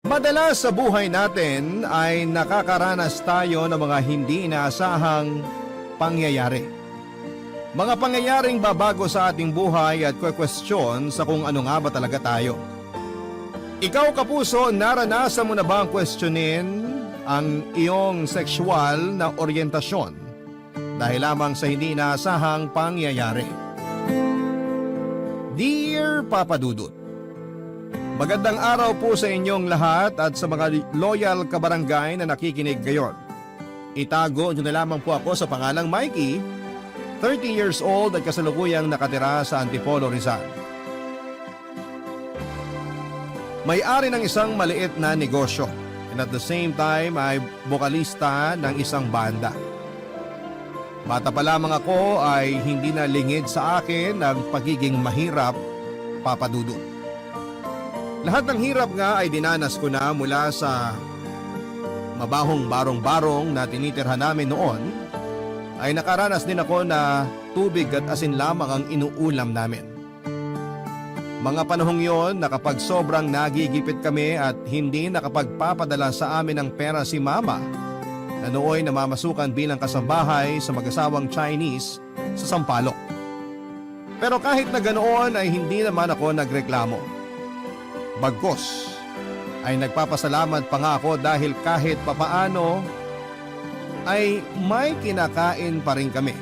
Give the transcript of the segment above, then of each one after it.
Madalas sa buhay natin ay nakakaranas tayo ng mga hindi inaasahang pangyayari. Mga pangyayaring babago sa ating buhay at kwestiyon sa kung ano nga ba talaga tayo. Ikaw kapuso, naranasan mo na ba ang questionin ang iyong sexual na oryentasyon dahil lamang sa hindi inaasahang pangyayari? Dear Papa Dudut, magandang araw po sa inyong lahat at sa mga loyal kabarangay na nakikinig ngayon. Itago nyo na lamang po ako sa pangalang Mikey, 30 years old at kasalukuyang nakatira sa Antipolo, Rizal. May-ari ng isang maliit na negosyo and at the same time ay bokalista ng isang banda. Bata pa lamang ako ay hindi na lingid sa akin ang pagiging mahirap, Papa Dudut. Lahat ng hirap nga ay dinanas ko na mula sa mabahong barong-barong na tinitirhan namin noon, ay nakaranas din ako na tubig at asin lamang ang inuulam namin. Mga panahong yon na kapag sobrang nagigipit kami at hindi nakapagpapadala sa amin ng pera si Mama, na nooy namamasukan bilang kasambahay sa mag-asawang Chinese sa Sampaloc. Pero kahit na ganoon ay hindi naman ako nagreklamo. Bagkus ay nagpapasalamat pa nga ako dahil kahit papaano ay may kinakain pa rin kami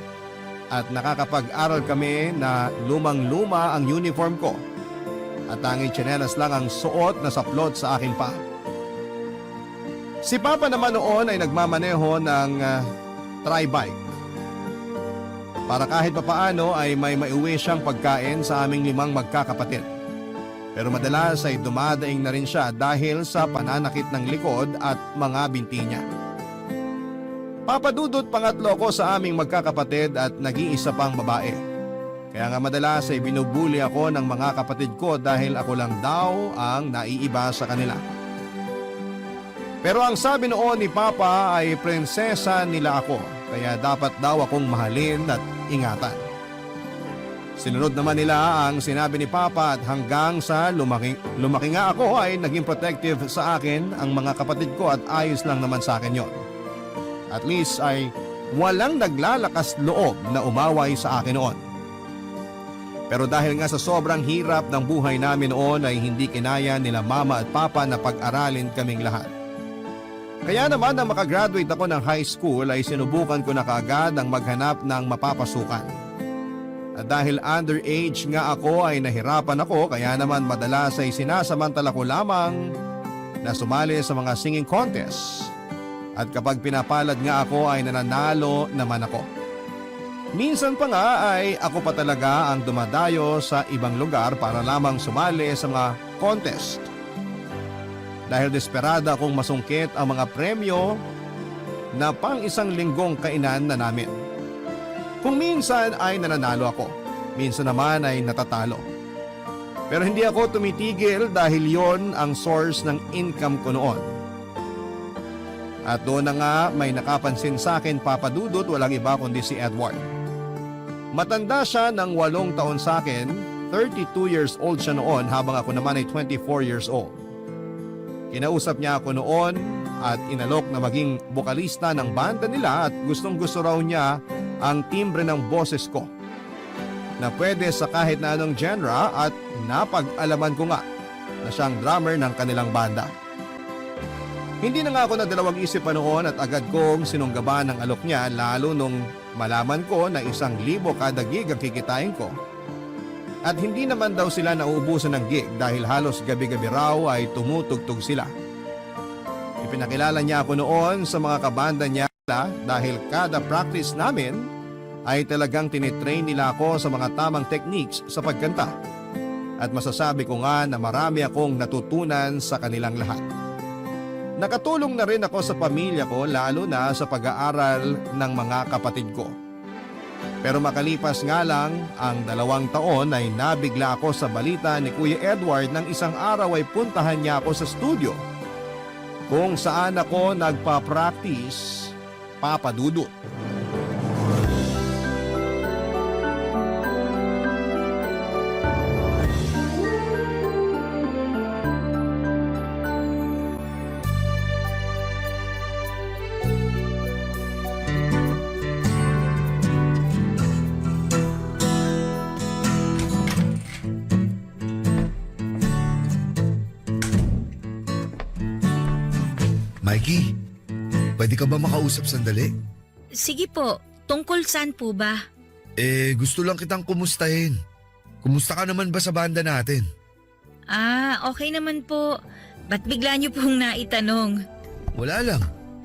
at nakakapag-aral kami na lumang-luma ang uniform ko at tanging tsinelas lang ang suot na saplot sa akin pa. Si Papa naman noon ay nagmamaneho ng tri-bike para kahit papaano ay may maiuwi siyang pagkain sa aming 5 magkakapatid. Pero madalas ay dumadaing na rin siya dahil sa pananakit ng likod at mga binti niya. Papa Dudut, pangatlo ko sa aming magkakapatid at nag-iisa pang babae. Kaya nga madalas ay binubuli ako ng mga kapatid ko dahil ako lang daw ang naiiba sa kanila. Pero ang sabi noon ni Papa ay prinsesa nila ako, kaya dapat daw akong mahalin at ingatan. Sinunod naman nila ang sinabi ni Papa at hanggang sa lumaki nga ako ay naging protective sa akin ang mga kapatid ko at ayos lang naman sa akin yon. At least ay walang naglalakas loob na umaway sa akin noon. Pero dahil nga sa sobrang hirap ng buhay namin noon ay hindi kinaya nila Mama at Papa na pag-aralin kaming lahat. Kaya naman na makagraduate ako ng high school ay sinubukan ko na kaagad ang maghanap ng mapapasukan. At dahil underage nga ako ay nahirapan ako, kaya naman madalas ay sinasamantala ko lamang na sumali sa mga singing contest. At kapag pinapalad nga ako ay nananalo naman ako. Minsan pa nga ay ako pa talaga ang dumadayo sa ibang lugar para lamang sumali sa mga contest. Dahil desperada akong masungkit ang mga premyo na pang isang linggong kainan na namin. Kung minsan ay nananalo ako, minsan naman ay natatalo. Pero hindi ako tumitigil dahil yon ang source ng income ko noon. At doon na nga may nakapansin sa akin, Papa Dudut, walang iba kundi si Edward. Matanda siya ng 8 taon sa akin, 32 years old siya noon habang ako naman ay 24 years old. Kinausap niya ako noon at inalok na maging bokalista ng banda nila at gustong gusto raw niya ang timbre ng boses ko na pwede sa kahit na anong genre at napag-alaman ko nga na siyang drummer ng kanilang banda. Hindi na nga ako nagdalawang isip pa noon at agad kong sinunggaban ng alok niya lalo nung malaman ko na 1,000 kada gig ang kikitain ko. At hindi naman daw sila nauubusan ng gig dahil halos gabi-gabi raw ay tumutugtog sila. Ipinakilala niya ako noon sa mga kabanda niya dahil kada practice namin ay talagang tinitrain nila ako sa mga tamang techniques sa pagkanta. At masasabi ko nga na marami akong natutunan sa kanilang lahat. Nakatulong na rin ako sa pamilya ko lalo na sa pag-aaral ng mga kapatid ko. Pero makalipas nga lang ang 2 taon ay nabigla ako sa balita ni Kuya Edward nang isang araw ay puntahan niya ako sa studio kung saan ako nagpa-practice, Papa Dudut. Mikey, pwede ka ba makausap sandali? Sige po, tungkol saan po ba? Gusto lang kitang kumustahin. Kumusta ka naman ba sa banda natin? Okay naman po. Ba't bigla niyo pong naitanong? Wala lang.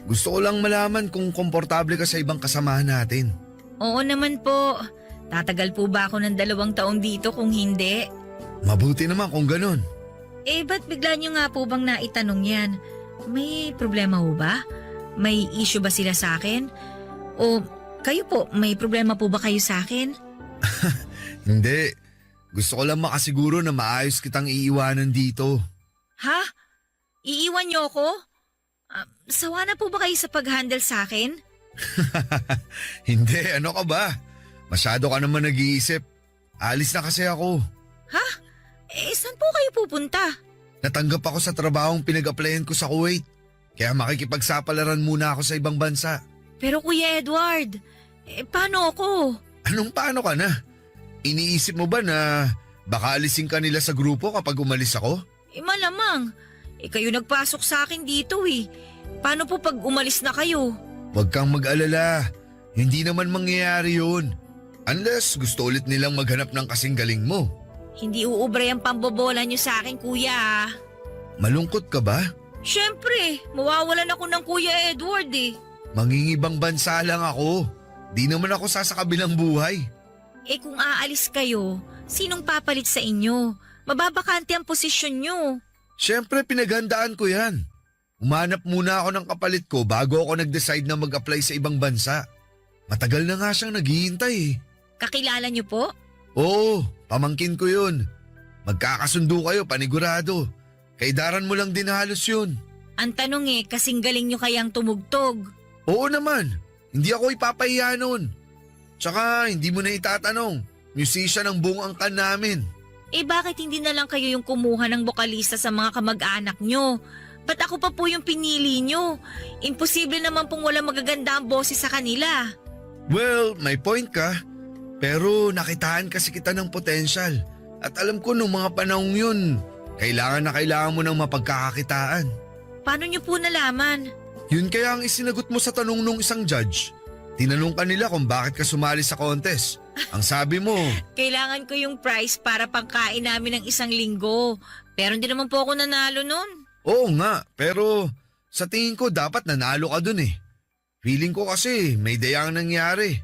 Gusto ko lang malaman kung komportable ka sa ibang kasamahan natin. Oo naman po. Tatagal po ba ako ng 2 taon dito kung hindi? Mabuti naman kung ganun. Ba't bigla niyo nga po bang naitanong yan? May problema ho ba? May issue ba sila sa akin? O kayo po, may problema po ba kayo sa akin? Hindi. Gusto ko lang makasiguro na maayos kitang iiwanan dito. Ha? Iiwan niyo ako? Sawa na po ba kayo sa pag-handle sa akin? Hindi, ano ka ba? Masyado ka naman nag-iisip. Alis na kasi ako. Ha? Saan po kayo pupunta? Natanggap ako sa trabahong pinag-applyan ko sa Kuwait. Kaya makikipagsapalaran muna ako sa ibang bansa. Pero Kuya Edward, paano ako? Anong paano ka na? Iniisip mo ba na baka alisin ka nila sa grupo kapag umalis ako? Malamang. Kayo nagpasok sa akin dito eh. Paano po pag umalis na kayo? Huwag kang mag-alala. Hindi naman mangyayari yun. Unless gusto ulit nilang maghanap ng kasing galing mo. Hindi uubra yung pambobola niyo sa akin, kuya. Malungkot ka ba? Siyempre, mawawalan ako ng Kuya Edward eh. Mangingibang bansa lang ako. Di naman ako sasakabilang buhay. Kung aalis kayo, sinong papalit sa inyo? Mababakante ang posisyon niyo. Siyempre pinaghandaan ko yan. Umanap muna ako ng kapalit ko bago ako nag-decide na mag-apply sa ibang bansa. Matagal na nga siyang naghihintay eh. Kakilala niyo po? Oo, pamangkin ko yun. Magkakasundo kayo, panigurado. Kaidaran mo lang din halos yun. Ang tanong kasing galing niyo kayang tumugtog. Oo naman, hindi ako ipapahiya nun. Tsaka hindi mo na itatanong, musician ang buong angkan namin. Bakit hindi na lang kayo yung kumuha ng bokalista sa mga kamag-anak nyo? Ba't ako pa po yung pinili nyo? Imposible naman pong wala magaganda ang boses sa kanila. Well, may point ka. Pero nakitaan kasi kita ng potensyal. At alam ko nung mga panahong yun, kailangan na kailangan mo ng mapagkakakitaan. Paano nyo po nalaman? Yun kaya ang isinagot mo sa tanong nung isang judge. Tinanong ka nila kung bakit ka sumali sa contest. Ang sabi mo, Kailangan ko yung prize para pangkain namin ng 1 linggo. Pero hindi naman po ako nanalo nun. oo nga, pero sa tingin ko dapat nanalo ka dun eh. Feeling ko kasi may dayang nangyari.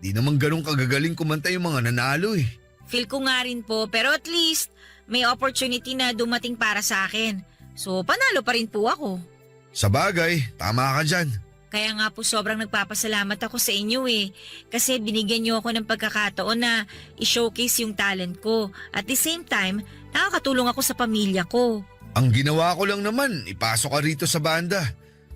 Di naman ganun kagagaling kumanta yung mga nanalo eh. Feel ko nga rin po, pero at least may opportunity na dumating para sa akin. So panalo pa rin po ako. Sa bagay, tama ka dyan. Kaya nga po sobrang nagpapasalamat ako sa inyo kasi binigyan niyo ako ng pagkakataon na i-showcase yung talent ko. At the same time, nakakatulong ako sa pamilya ko. Ang ginawa ko lang naman, ipasok ka rito sa banda.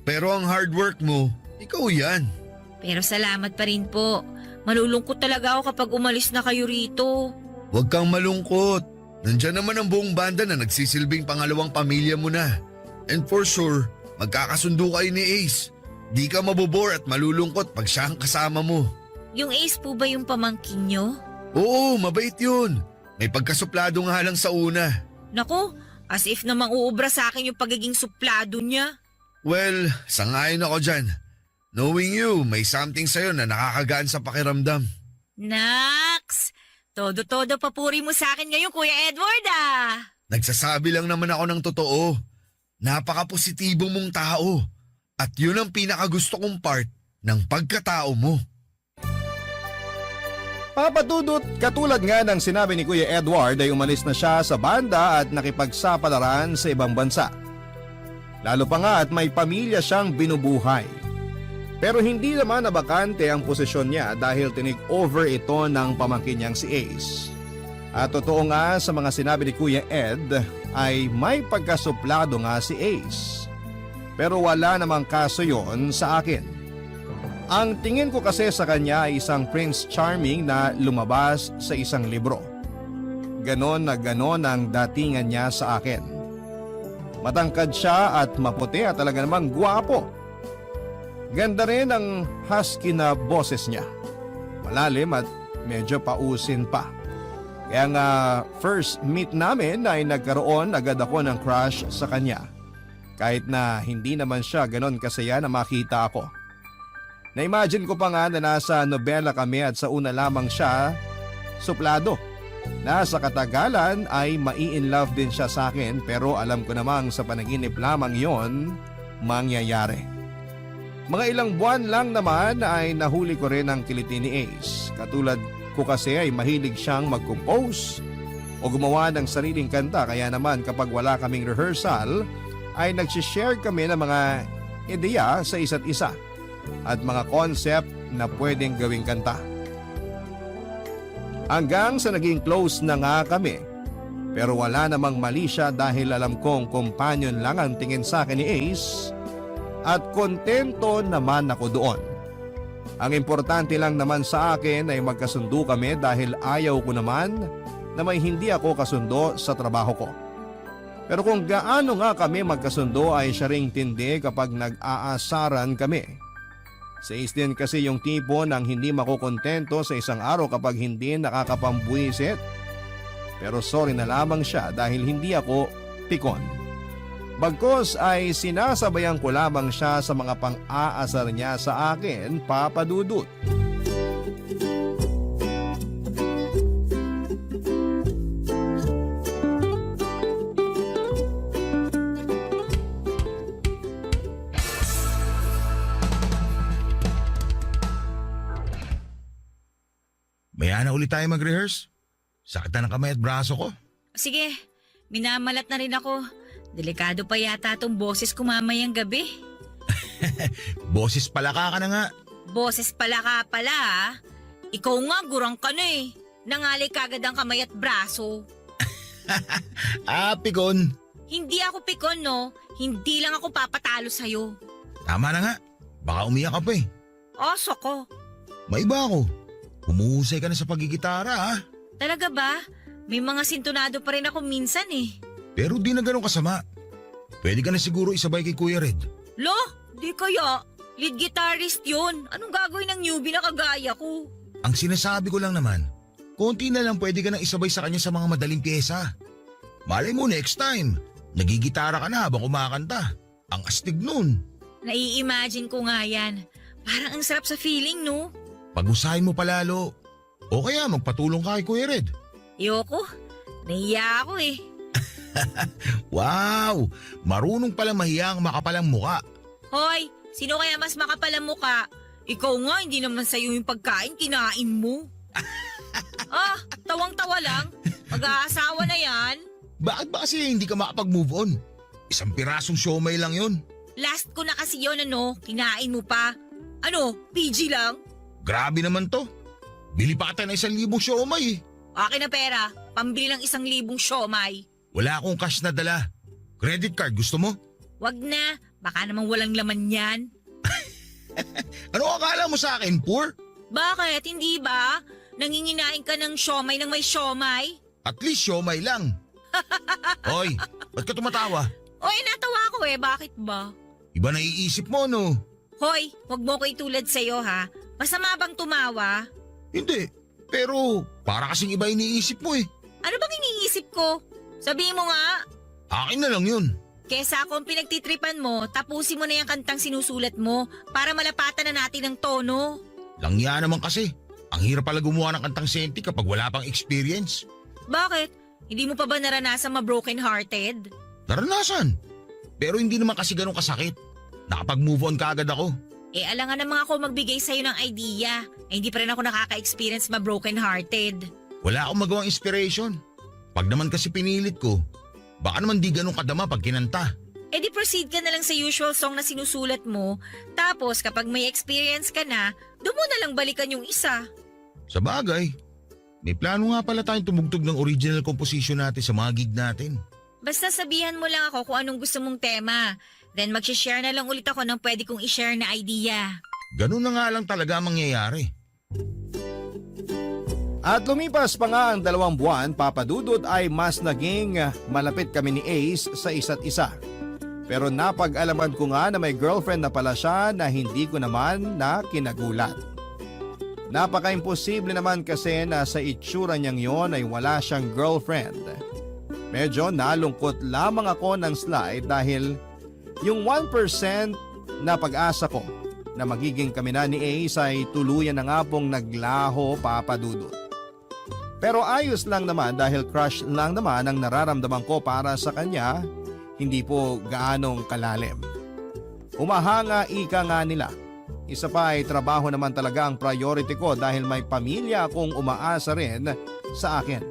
Pero ang hard work mo, ikaw yan. Pero salamat pa rin po. Malulungkot talaga ako kapag umalis na kayo rito. Huwag kang malungkot. Nandyan naman ang buong banda na nagsisilbing pangalawang pamilya mo na. And for sure, magkakasundo kayo ni Ace. Di ka mabobore at malulungkot pag siya ang kasama mo. Yung Ace po ba yung pamangkin nyo? Oo, mabait yun. May pagkasuplado nga lang sa una. Nako, as if namang uubra sa akin yung pagiging suplado niya. Well, sangayon ako dyan. Knowing you, may something sa'yo na nakakagaan sa pakiramdam. Naks! Todo-todo papuri mo sa akin ngayon, Kuya Edward Nagsasabi lang naman ako ng totoo. Napaka-positibo mong tao. At yun ang pinakagusto kong part ng pagkatao mo. Papadudot, katulad nga ng sinabi ni Kuya Edward ay umalis na siya sa banda at nakipagsapalaran sa ibang bansa. Lalo pa nga at may pamilya siyang binubuhay. Pero hindi naman nabakante ang posisyon niya dahil tinig over ito ng pamangkin niyang si Ace. At totoo nga sa mga sinabi ni Kuya Ed ay may pagkasuplado nga si Ace. Pero wala namang kaso yon sa akin. Ang tingin ko kasi sa kanya ay isang Prince Charming na lumabas sa isang libro. Ganon na ganon ang datingan niya sa akin. Matangkad siya at maputi at talaga namang gwapo. Ganda rin ang husky na boses niya. Malalim at medyo pausin pa. Kaya nga first meet namin ay nagkaroon agad ako ng crush sa kanya. Kahit na hindi naman siya ganon kasaya na makita ako. Na-imagine ko pa nga na nasa nobela kami at sa una lamang siya suplado. Na sa katagalan ay mai-inlove din siya sa akin pero alam ko namang sa panaginip lamang yon mangyayari. Mga ilang buwan lang naman ay nahuli ko rin ang kiliti ni Ace. Katulad ko kasi ay mahilig siyang mag-compose o gumawa ng sariling kanta kaya naman kapag wala kaming rehearsal ay nagsishare kami ng mga ideya sa isa't isa at mga concept na pwedeng gawing kanta. Hanggang sa naging close na nga kami pero wala namang mali siya dahil alam kong companion lang ang tingin sa akin ni Ace at kontento naman ako doon. Ang importante lang naman sa akin ay magkasundo kami dahil ayaw ko naman na may hindi ako kasundo sa trabaho ko. Pero kung gaano nga kami magkasundo ay siya ring tindi kapag nag-aasaran kami. Si Ace din kasi yung tipo ng hindi makukontento sa isang araw kapag hindi nakakapambuisit. Pero sorry na lamang siya dahil hindi ako pikon. Bagkos ay sinasabayan ko lamang siya sa mga pang-aasar niya sa akin, Papa Dudut. Maya na ulit tayo mag-rehearse. Sakit na ng kamay at braso ko. Sige, minamalat na rin ako. Delikado pa yata tong boses ko mamayang gabi. Boses palaka ka na nga. Boses pala ka pala ah. Ikaw nga gurang ka na eh. Nangalay kagad ang kamay at braso. Pikon. Hindi ako pikon no. Hindi lang ako papatalo sa'yo. Tama na nga. Baka umiyak ka pa eh. Oso ko. May iba ako. Humuhusay ka na sa pagigitara ha. Talaga ba? May mga sintonado pa rin ako minsan eh. Pero di na ganun kasama. Pwede ka na siguro isabay kay Kuya Red. Lo, di kaya. Lead guitarist yun. Anong gagawin ng newbie na kagaya ko? Ang sinasabi ko lang naman, konti na lang pwede ka na isabay sa kanya sa mga madaling pyesa. Malay mo next time, nagigitara ka na habang kumakanta. Ang astig nun. Nai-imagine ko nga yan. Parang ang sarap sa feeling no? Pag-usahin mo palalo. O kaya magpatulong ka kay Kuya Red. Ayoko. Nahiya ako eh. Wow! Marunong pala mahiya ang makapalang muka. Hoy, sino kaya mas makapal ang muka? Ikaw nga, hindi naman sa'yo yung pagkain, kinain mo. Tawang-tawa lang. Mag-aasawa na yan. Bakit ba kasi hindi ka makapag-move on? Isang pirasong siomay lang yon. Last ko na kasi yun ano, kinain mo pa. Ano, PG lang? Grabe naman to. Bili pa kita ng 1,000 siomay eh. Akin na pera, pambili ng 1,000 siomay. Wala akong cash na dala. Credit card, gusto mo? Wag na, baka namang walang laman yan. Ano akala mo sa akin, poor? Bakit, hindi ba? Nanginginain ka ng siomay ng may siomay? At least siomay lang. Hoy, ba't ka tumatawa? Oy, natawa ko eh, bakit ba? Iba naiisip mo, no? Hoy, wag mo ko itulad sa'yo ha. Masama bang tumawa? Hindi, pero para kasing iba iniisip mo eh. Ano bang iniisip ko? Sabihin mo nga. Akin na lang yun. Kesa kung pinagtitripan mo, tapusin mo na yung kantang sinusulat mo para malapatan na natin ang tono. Langya naman kasi. Ang hirap pala gumawa ng kantang senti kapag wala pang experience. Bakit? Hindi mo pa ba naranasan ma-broken-hearted? Naranasan. Pero hindi naman kasi ganun kasakit. Nakapag-move on ka agad ako. Alangan naman ako magbigay sa'yo ng idea. Hindi pa rin ako nakaka-experience ma-broken-hearted. Wala akong magawang inspiration. Pag naman kasi pinilit ko, baka naman di ganun kadama pag kinanta. Di proceed ka na lang sa usual song na sinusulat mo. Tapos kapag may experience ka na, doon mo na lang balikan yung isa. Sa bagay, may plano nga pala tayong tumugtog ng original composition natin sa mga gig natin. Basta sabihan mo lang ako kung anong gusto mong tema. Then mag-share na lang ulit ako ng pwede kong i-share na idea. Ganun na nga lang talaga mangyayari. At lumipas pa nga ang 2 buwan, Papa Dudut, ay mas naging malapit kami ni Ace sa isa't isa. Pero napag-alaman ko nga na may girlfriend na pala siya na hindi ko naman na kinagulat. Napaka-imposible naman kasi na sa itsura niyang yon ay wala siyang girlfriend. Medyo nalungkot lamang ako ng slide dahil Yung 1% na pag-asa ko na magiging kami na ni Ace ay tuluyan na nga pong naglaho, Papa Dudut. Pero ayos lang naman dahil crush lang naman ang nararamdaman ko para sa kanya, hindi po gaanong kalalim. Humahanga ika nga nila. Isa pa ay trabaho naman talaga ang priority ko dahil may pamilya akong umaasa rin sa akin.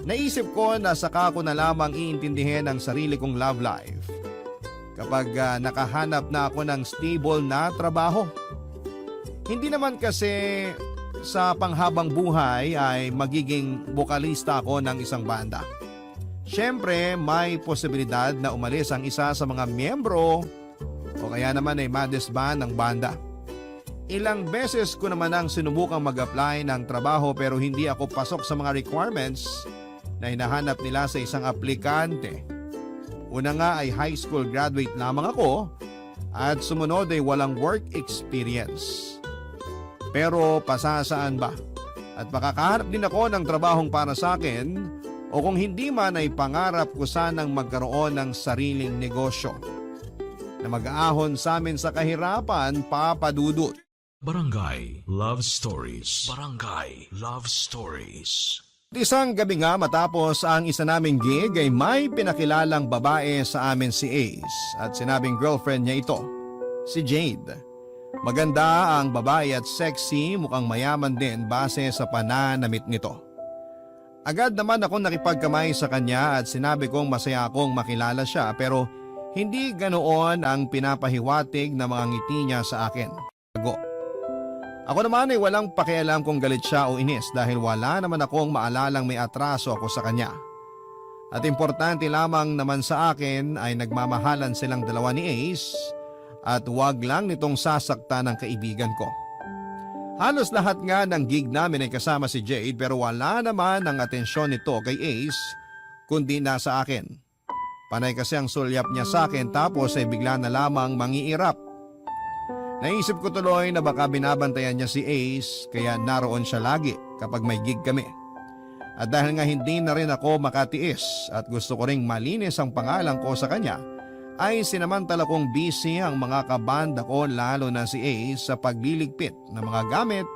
Naisip ko na saka ko na lamang iintindihin ang sarili kong love life kapag nakahanap na ako ng stable na trabaho. Hindi naman kasi sa panghabang buhay ay magiging bokalista ako ng isang banda. Siyempre, may posibilidad na umalis ang isa sa mga miyembro o kaya naman ay ma-disband ng banda. Ilang beses ko naman ang sinubukang mag-apply ng trabaho pero hindi ako pasok sa mga requirements na hinahanap nila sa isang aplikante. Una nga ay high school graduate lamang ako at sumunod ay walang work experience. Pero pasasaan ba? At makakahanap din ako ng trabahong para sa akin o kung hindi man ay pangarap ko sanang magkaroon ng sariling negosyo na mag-aahon sa amin sa kahirapan, Papa Dudut. Barangay Love Stories. Barangay Love Stories. Isang gabi nga matapos ang isa naming gig ay may pinakilalang babae sa amin si Ace at sinabing girlfriend niya ito, si Jade. Maganda ang babae at sexy, mukhang mayaman din base sa pananamit nito. Agad naman ako nakipagkamay sa kanya at sinabi kong masaya akong makilala siya pero hindi ganoon ang pinapahiwatig na mga ngiti niya sa akin. Ako naman ay walang pakialam kung galit siya o inis dahil wala naman akong maalalang may atraso ako sa kanya. At importante lamang naman sa akin ay nagmamahalan silang dalawa ni Ace at wag lang nitong sasaktan ng kaibigan ko. Halos lahat nga ng gig namin ay kasama si Jade pero wala naman ang atensyon nito kay Ace kundi nasa akin. Panay kasi ang sulyap niya sa akin tapos ay bigla na lamang mangiirap. Naisip ko tuloy na baka binabantayan niya si Ace kaya naroon siya lagi kapag may gig kami. At dahil nga hindi na rin ako makatiis at gusto ko ring malinis ang pangalan ko sa kanya, ay sinamantala kong busy ang mga kabanda ko lalo na si Ace sa pagliligpit ng mga gamit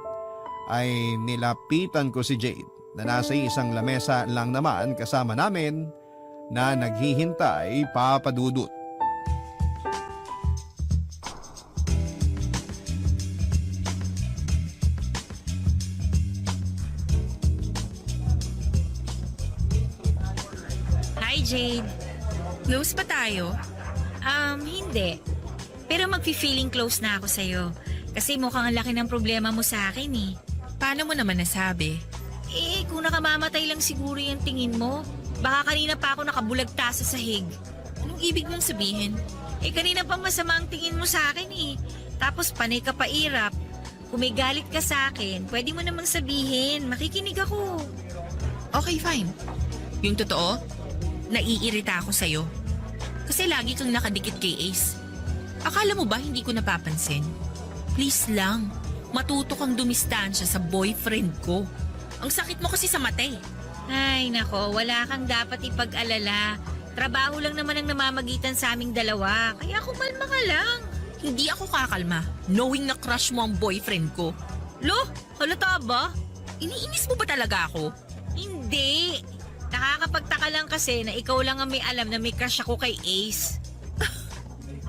ay nilapitan ko si Jade na nasa isang lamesa lang naman kasama namin na naghihintay, Papa Dudut. Hi, Jade. Close pa tayo? Hindi. Pero magfi-feeling close na ako sa'yo. Kasi mukhang ang laki ng problema mo sa akin eh. Paano mo naman nasabi? Kung nakamamatay lang siguro yung tingin mo, baka kanina pa ako nakabulagta sa sahig. Anong ibig mong sabihin? Kanina pa masama ang tingin mo sa akin eh. Tapos panay ka pa irap. Kung may galit ka sa akin, pwede mo namang sabihin. Makikinig ako. Okay, fine. Yung totoo, naiirita ako sa'yo. Kasi lagi kang nakadikit kay Ace. Akala mo ba hindi ko napapansin? Please lang, matuto kang dumistansya sa boyfriend ko. Ang sakit mo kasi sa mata eh. Ay nako, wala kang dapat ipag-alala. Trabaho lang naman ang namamagitan sa aming dalawa. Kaya kumalma ka lang. Hindi ako kakalma, knowing na crush mo ang boyfriend ko. Lo, halata ba? Iniinis mo ba talaga ako? Hindi. Nakakapagtaka lang kasi na ikaw lang ang may alam na may crush ako kay Ace.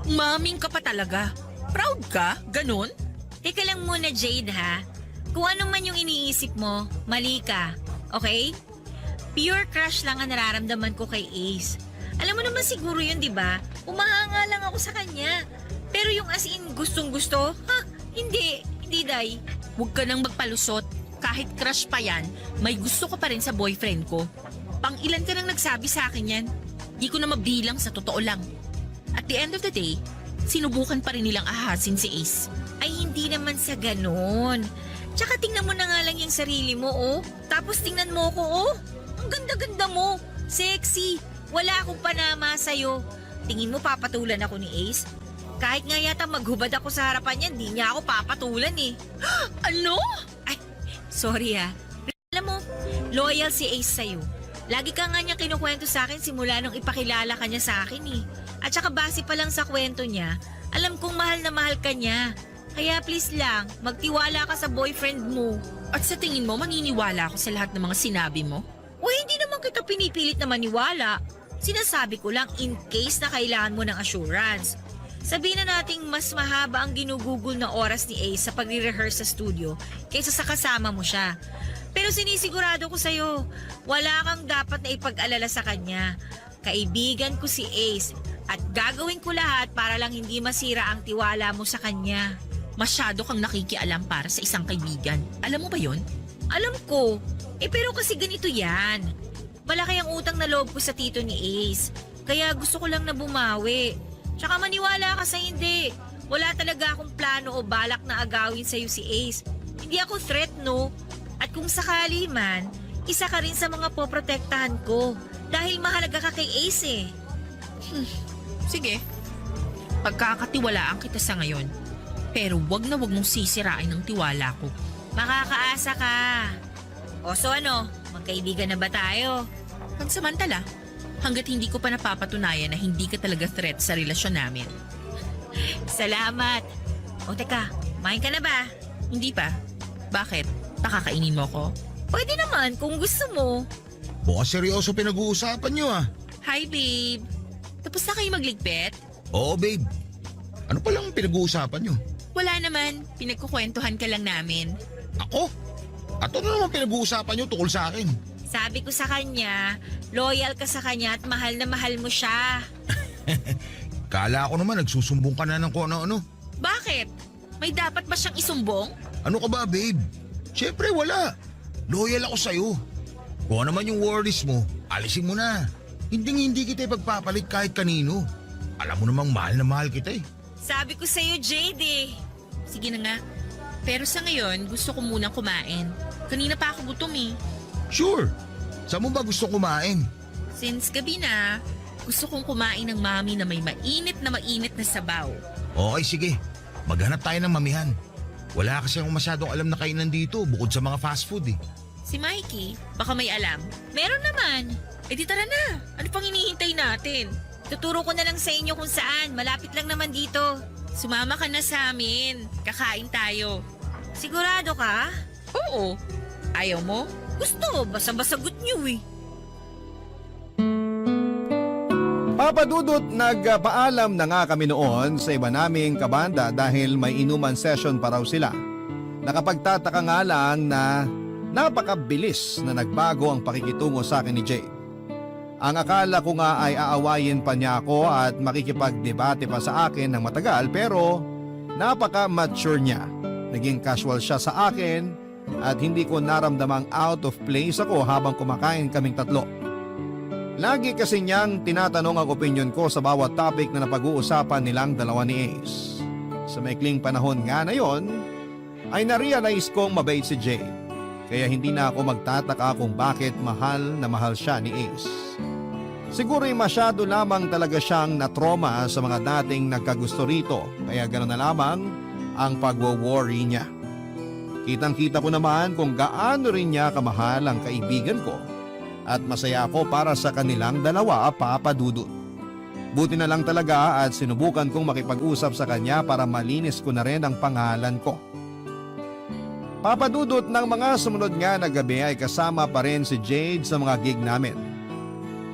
Maming ka pa talaga. Proud ka? Ganon? Teka lang muna, Jade ha. Kung ano man yung iniisip mo, mali ka. Okay? Pure crush lang ang nararamdaman ko kay Ace. Alam mo naman siguro yun, di ba? Umahanga lang ako sa kanya. Pero yung as in gustong-gusto, hindi. Hindi, Day. Huwag ka nang magpalusot. Kahit crush pa yan, may gusto ka pa rin sa boyfriend ko. Pang-ilan ka nang nagsabi sa akin yan? Di ko na mabilang sa totoo lang. At the end of the day, sinubukan pa rin nilang ahasin si Ace. Ay, hindi naman sa ganun. Tsaka tingnan mo na nga lang yung sarili mo, oh. Tapos tingnan mo ko, oh. Ang ganda-ganda mo. Sexy. Wala akong panama sa'yo. Tingin mo papatulan ako ni Ace? Kahit nga yata maghubad ako sa harapan niya, di niya ako papatulan eh. Ano? Ay, sorry ah. Alam mo, loyal si Ace sa'yo. Lagi ka nga niya kinukwento sa akin simula nung ipakilala ka niya sa akin eh. At saka base pa lang sa kwento niya, alam kong mahal na mahal ka niya. Kaya please lang, magtiwala ka sa boyfriend mo. At sa tingin mo, maniniwala ako sa lahat ng mga sinabi mo? O hindi naman kita pinipilit na maniwala. Sinasabi ko lang in case na kailangan mo ng assurance. Sabihin na nating mas mahaba ang ginugugol na oras ni Ace sa pagre-rehearse sa studio kaysa sa kasama mo siya. Pero sinisigurado ko sa'yo, wala kang dapat na ipag-alala sa kanya. Kaibigan ko si Ace at gagawin ko lahat para lang hindi masira ang tiwala mo sa kanya. Masyado kang nakikialam para sa isang kaibigan. Alam mo ba yon? Alam ko, pero kasi ganito yan. Malaki ang utang na loob ko sa tito ni Ace. Kaya gusto ko lang na bumawi. Tsaka maniwala ka sa hindi. Wala talaga akong plano o balak na agawin sa'yo si Ace. Hindi ako threat, no? At kung sakali man, isa ka rin sa mga poprotektahan ko. Dahil mahalaga ka kay Ace eh. Sige. Pagkakatiwalaan kita sa ngayon. Pero wag na wag mong sisirain ang tiwala ko. Makakaasa ka. O so ano, magkaibigan na ba tayo? Pansamantala, hanggat hindi ko pa napapatunayan na hindi ka talaga threat sa relasyon namin. Salamat. O teka, kumain ka na ba? Hindi pa. Bakit? Pakakainin mo ko? Pwede naman kung gusto mo. Bukas seryoso pinag-uusapan nyo ah. Hi, babe. Tapos na kayo magligpit? Oo babe. Ano palang pinag-uusapan nyo? Wala naman. Pinagkukwentuhan ka lang namin. Ako? At ano naman pinag-uusapan nyo tukol sa akin? Sabi ko sa kanya, loyal ka sa kanya at mahal na mahal mo siya. Kala ko naman nagsusumbong ka na ng kung ano-ano. Bakit? May dapat ba siyang isumbong? Ano ka ba babe? Siyempre wala. Loyal ako sa'yo. Kung ano man yung worries mo, alisin mo na. Hindi kita ipagpapalit kahit kanino. Alam mo namang mahal na mahal kita eh. Sabi ko sa'yo, Jade eh. Sige na nga. Pero sa ngayon, gusto ko munang kumain. Kanina pa ako gutom eh. Sure. Saan mo ba gusto kumain? Since gabi na, gusto kong kumain ng mami na may mainit na sabaw. Okay sige. Maghanap tayo ng mamihan. Wala kasi akong masyadong alam na kainan dito bukod sa mga fast food eh. Si Mikey, baka may alam. Meron naman. Eh di tara na. Ano pang hinihintay natin? Tuturo ko na lang sa inyo kung saan. Malapit lang naman dito. Sumama ka na sa amin. Kakain tayo. Sigurado ka? Oo. Ayaw mo? Gusto, basa-basagot niyo eh. Papa Dudut, nagpaalam na nga kami noon sa iba naming kabanda dahil may inuman session pa raw sila. Nakapagtataka nga lang na napakabilis na nagbago ang pakikitungo sa akin ni Jade. Ang akala ko nga ay aawayin pa niya ako at makikipagdebate pa sa akin ng matagal pero napaka-mature niya. Naging casual siya sa akin at hindi ko naramdamang out of place ako habang kumakain kaming tatlo. Lagi kasi niyang tinatanong ang opinion ko sa bawat topic na napag-uusapan nilang dalawa ni Ace. Sa maikling panahon nga na yon, ay narealize kong mabait si Jade. Kaya hindi na ako magtataka kung bakit mahal na mahal siya ni Ace. Siguro'y masyado lamang talaga siyang natroma sa mga dating nagkagusto rito, kaya gano'n na lamang ang pagwo-worry niya. Kitang-kita ko naman kung gaano rin niya kamahal ang kaibigan ko at masaya ako para sa kanilang dalawa, Papa Dudut. Buti na lang talaga at sinubukan kong makipag-usap sa kanya para malinis ko na rin ang pangalan ko. Papa Dudut, ng mga sumunod nga na gabi ay kasama pa rin si Jade sa mga gig namin.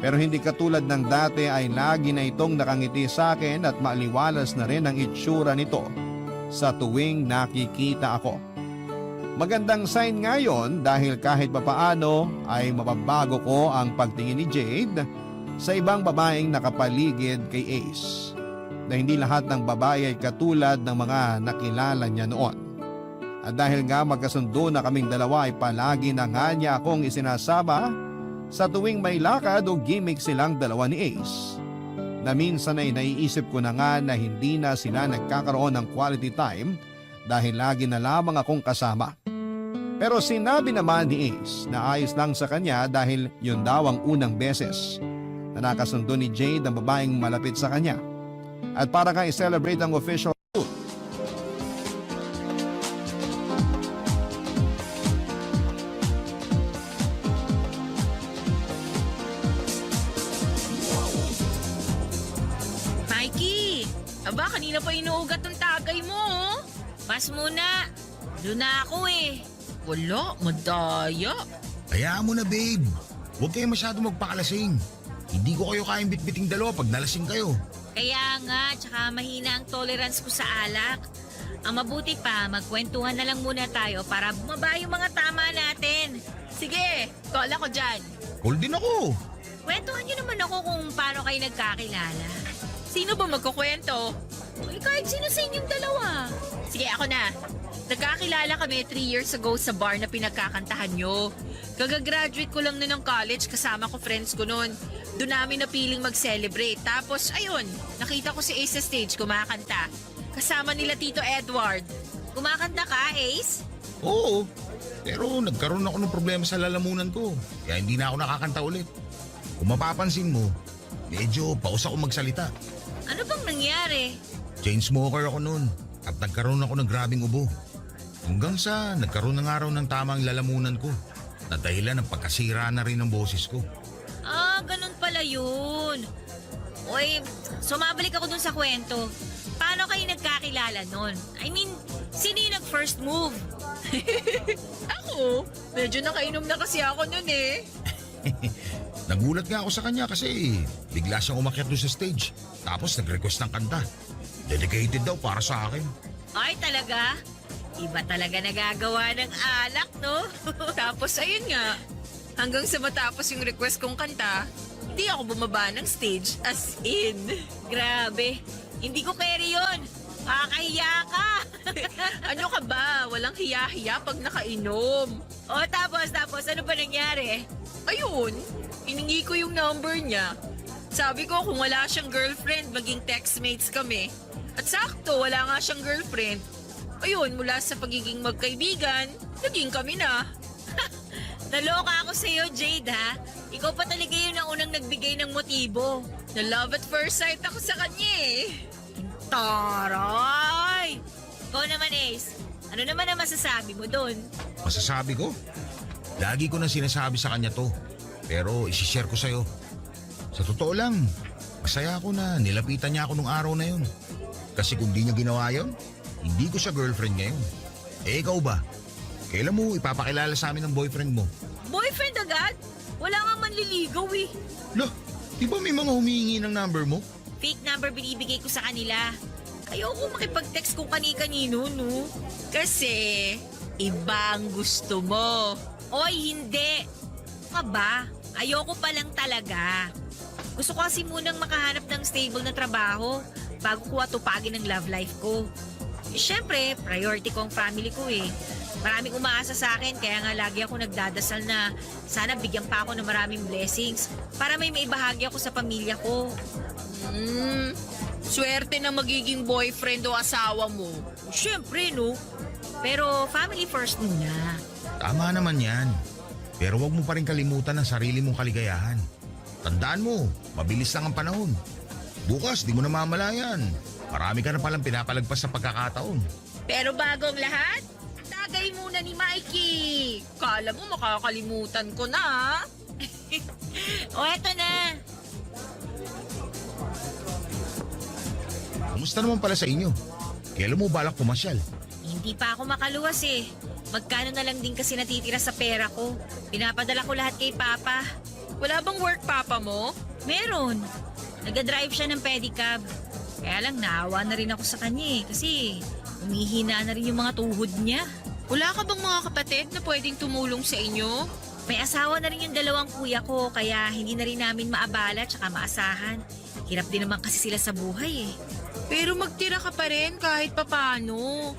Pero hindi katulad ng dati ay lagi na itong nakangiti sa akin at maaliwalas na rin ang itsura nito sa tuwing nakikita ako. Magandang sign nga yon dahil kahit papaano ay mababago ko ang pagtingin ni Jade sa ibang babaeng nakapaligid kay Ace. Na hindi lahat ng babae ay katulad ng mga nakilala niya noon. At dahil nga magkasundo na kaming dalawa ay palagi na nga niya akong isinasama sa tuwing may lakad o gimmick silang dalawa ni Ace. Na minsan ay naiisip ko na nga na hindi na sila nagkakaroon ng quality time dahil lagi na lamang akong kasama. Pero sinabi naman ni Ace na ayos lang sa kanya dahil yun daw ang unang beses na nakasundo ni Jade ang babaeng malapit sa kanya. At para nga i-celebrate ang official Aba, kanina pa inuugat ng tagay mo, oh. Pas muna. Doon na ako eh. Wala, madaya. Hayaan mo na, babe. Huwag kayo masyado magpakalasing. Hindi ko kayo kayang bitbiting dalawa pag nalasing kayo. Kaya nga, tsaka mahina ang tolerance ko sa alak. Ang mabuti pa, magkwentuhan na lang muna tayo para bumaba yung mga tama natin. Sige, call ako dyan. Cool din ako. Kwentuhan niyo naman ako kung paano kayo nagkakilala. Sino ba magkukwento? Ay, kahit sino sa inyong dalawa. Sige, ako na. Nagkakilala kami 3 years ago sa bar na pinagkakantahan nyo. Kagagraduate ko lang nun ng college, kasama ko friends ko nun. Doon namin napiling mag-celebrate. Tapos, ayun, nakita ko si Ace sa stage kumakanta. Kasama nila Tito Edward. Kumakanta ka, Ace? Oo. Pero nagkaroon ako ng problema sa lalamunan ko. Kaya hindi na ako nakakanta ulit. Kung mapapansin mo, medyo paus ako magsalita. Ano bang nangyari? Chain smoker ako noon at nagkaroon ako ng grabing ubo. Hanggang sa nagkaroon ng araw ng tamang lalamunan ko na dahilan ng pagkasira na rin ng boses ko. Ah, ganun pala yun. Uy, sumabalik ako dun sa kwento. Paano kayo nagkakilala nun? I mean, sino yung nag-first move? Ako? Medyo nakainom na kasi ako nun eh. Nagulat nga ako sa kanya kasi bigla siyang umakyat doon sa stage. Tapos nag-request ng kanta. Dedicated daw para sa akin. Ay, talaga? Iba talaga nagagawa ng alak, no? Tapos ayun nga, hanggang sa matapos yung request kong kanta, hindi ako bumaba ng stage as in. Grabe, hindi ko carry yun. Kakahiya ka. Ano ka ba? Walang hiya-hiya pag nakainom. O tapos, ano ba nangyari? Ayun, iningi ko yung number niya. Sabi ko kung wala siyang girlfriend, maging textmates kami. At sakto, wala nga siyang girlfriend. Ayun, mula sa pagiging magkaibigan, naging kami na. Naloka ako sa'yo, Jade, ha? Ikaw pa talaga yun ang unang nagbigay ng motibo. Na love at first sight ako sa kanya eh. Taray! Ikaw naman, Ace. Ano naman ang masasabi mo doon? Masasabi ko, lagi ko na sinasabi sa kanya to. Pero isishare ko sa'yo. Sa totoo lang, masaya ako na nilapitan niya ako nung araw na yun. Kasi kung di niya ginawa yun, hindi ko siya girlfriend ngayon. Eh ikaw ba? Kailan mo ipapakilala sa amin ng boyfriend mo? Boyfriend agad? Wala nga manliligaw eh. Lah, di ba may mga humihingi ng number mo? Fake number binibigay ko sa kanila. Ayoko makipag-text kung kani-kanino, no? Kasi, iba ang gusto mo. Oy, hindi. Ka ba? Ayoko pa lang talaga. Gusto ko kasi munang makahanap ng stable na trabaho bago ko atupagin ang love life ko. Eh, syempre, priority ko ang family ko eh. Maraming umaasa sa akin kaya nga lagi ako nagdadasal na sana bigyan pa ako ng maraming blessings para may maibahagi ako sa pamilya ko. Swerte na magiging boyfriend o asawa mo. Syempre, no? Pero family first muna. Tama naman yan. Pero wag mo pa rin kalimutan ang sarili mong kaligayahan. Tandaan mo, mabilis lang ang panahon. Bukas, di mo na mamalayan. Marami ka na palang pinapalagpas sa pagkakataon. Pero bago ang lahat, tagay muna ni Mikey. Kala mo makakalimutan ko na. O, eto na. Kamusta naman pala sa inyo? Kailan mo balak pumasyal? Hindi pa ako makaluwas eh. Magkano na lang din kasi natitira sa pera ko. Pinapadala ko lahat kay Papa. Wala bang work papa mo? Meron. Nag-drive siya ng pedicab. Kaya lang naawa na rin ako sa kanya eh. Kasi umihina na rin yung mga tuhod niya. Wala ka bang mga kapatid na pwedeng tumulong sa inyo? May asawa na rin yung dalawang kuya ko. Kaya hindi na rin namin maabala tsaka maasahan. Hirap din naman kasi sila sa buhay eh. Pero magtira ka pa rin kahit papano.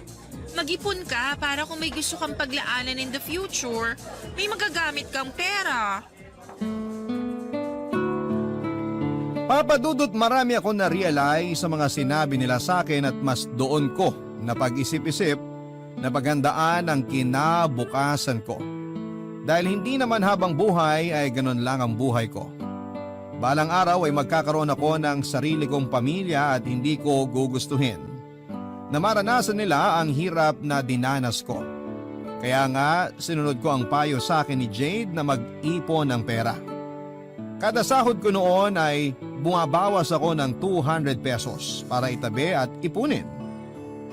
Mag-ipon ka para kung may gusto kang paglaanan in the future, may magagamit kang pera. Papadudot marami ako na-realize sa mga sinabi nila sa akin at mas doon ko na pag-isip-isip na paghandaan ang kinabukasan ko. Dahil hindi naman habang buhay ay ganun lang ang buhay ko. Balang araw ay magkakaroon ako ng sarili kong pamilya at hindi ko gugustuhin na maranasan nila ang hirap na dinanas ko. Kaya nga sinunod ko ang payo sa akin ni Jade na mag-ipon ng pera. Kada sahod ko noon ay bumabawas ako ng 200 pesos para itabi at ipunin.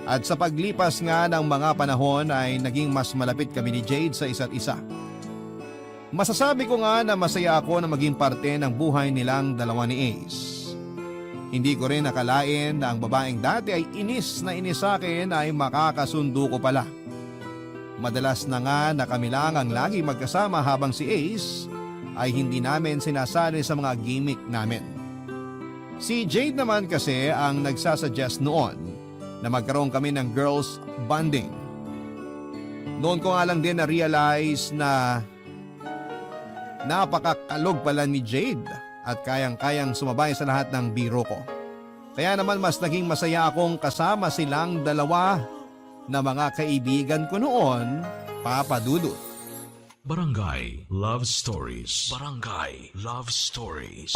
At sa paglipas nga ng mga panahon ay naging mas malapit kami ni Jade sa isa't isa. Masasabi ko nga na masaya ako na maging parte ng buhay nilang dalawa ni Ace. Hindi ko rin nakalain na ang babaeng dati ay inis na inis sa akin ay makakasundo ko pala. Madalas na nga na kami lang ang lagi magkasama habang si Ace ay hindi namin sinasali sa mga gimmick namin. Si Jade naman kasi ang nagsasuggest noon na magkaroon kami ng girls bonding. Noon ko nga lang din na-realize na napakakalog pala ni Jade at kayang-kayang sumabay sa lahat ng biro ko. Kaya naman mas naging masaya akong kasama silang dalawa na mga kaibigan ko noon, Papa Dudut. Barangay Love Stories. Barangay Love Stories.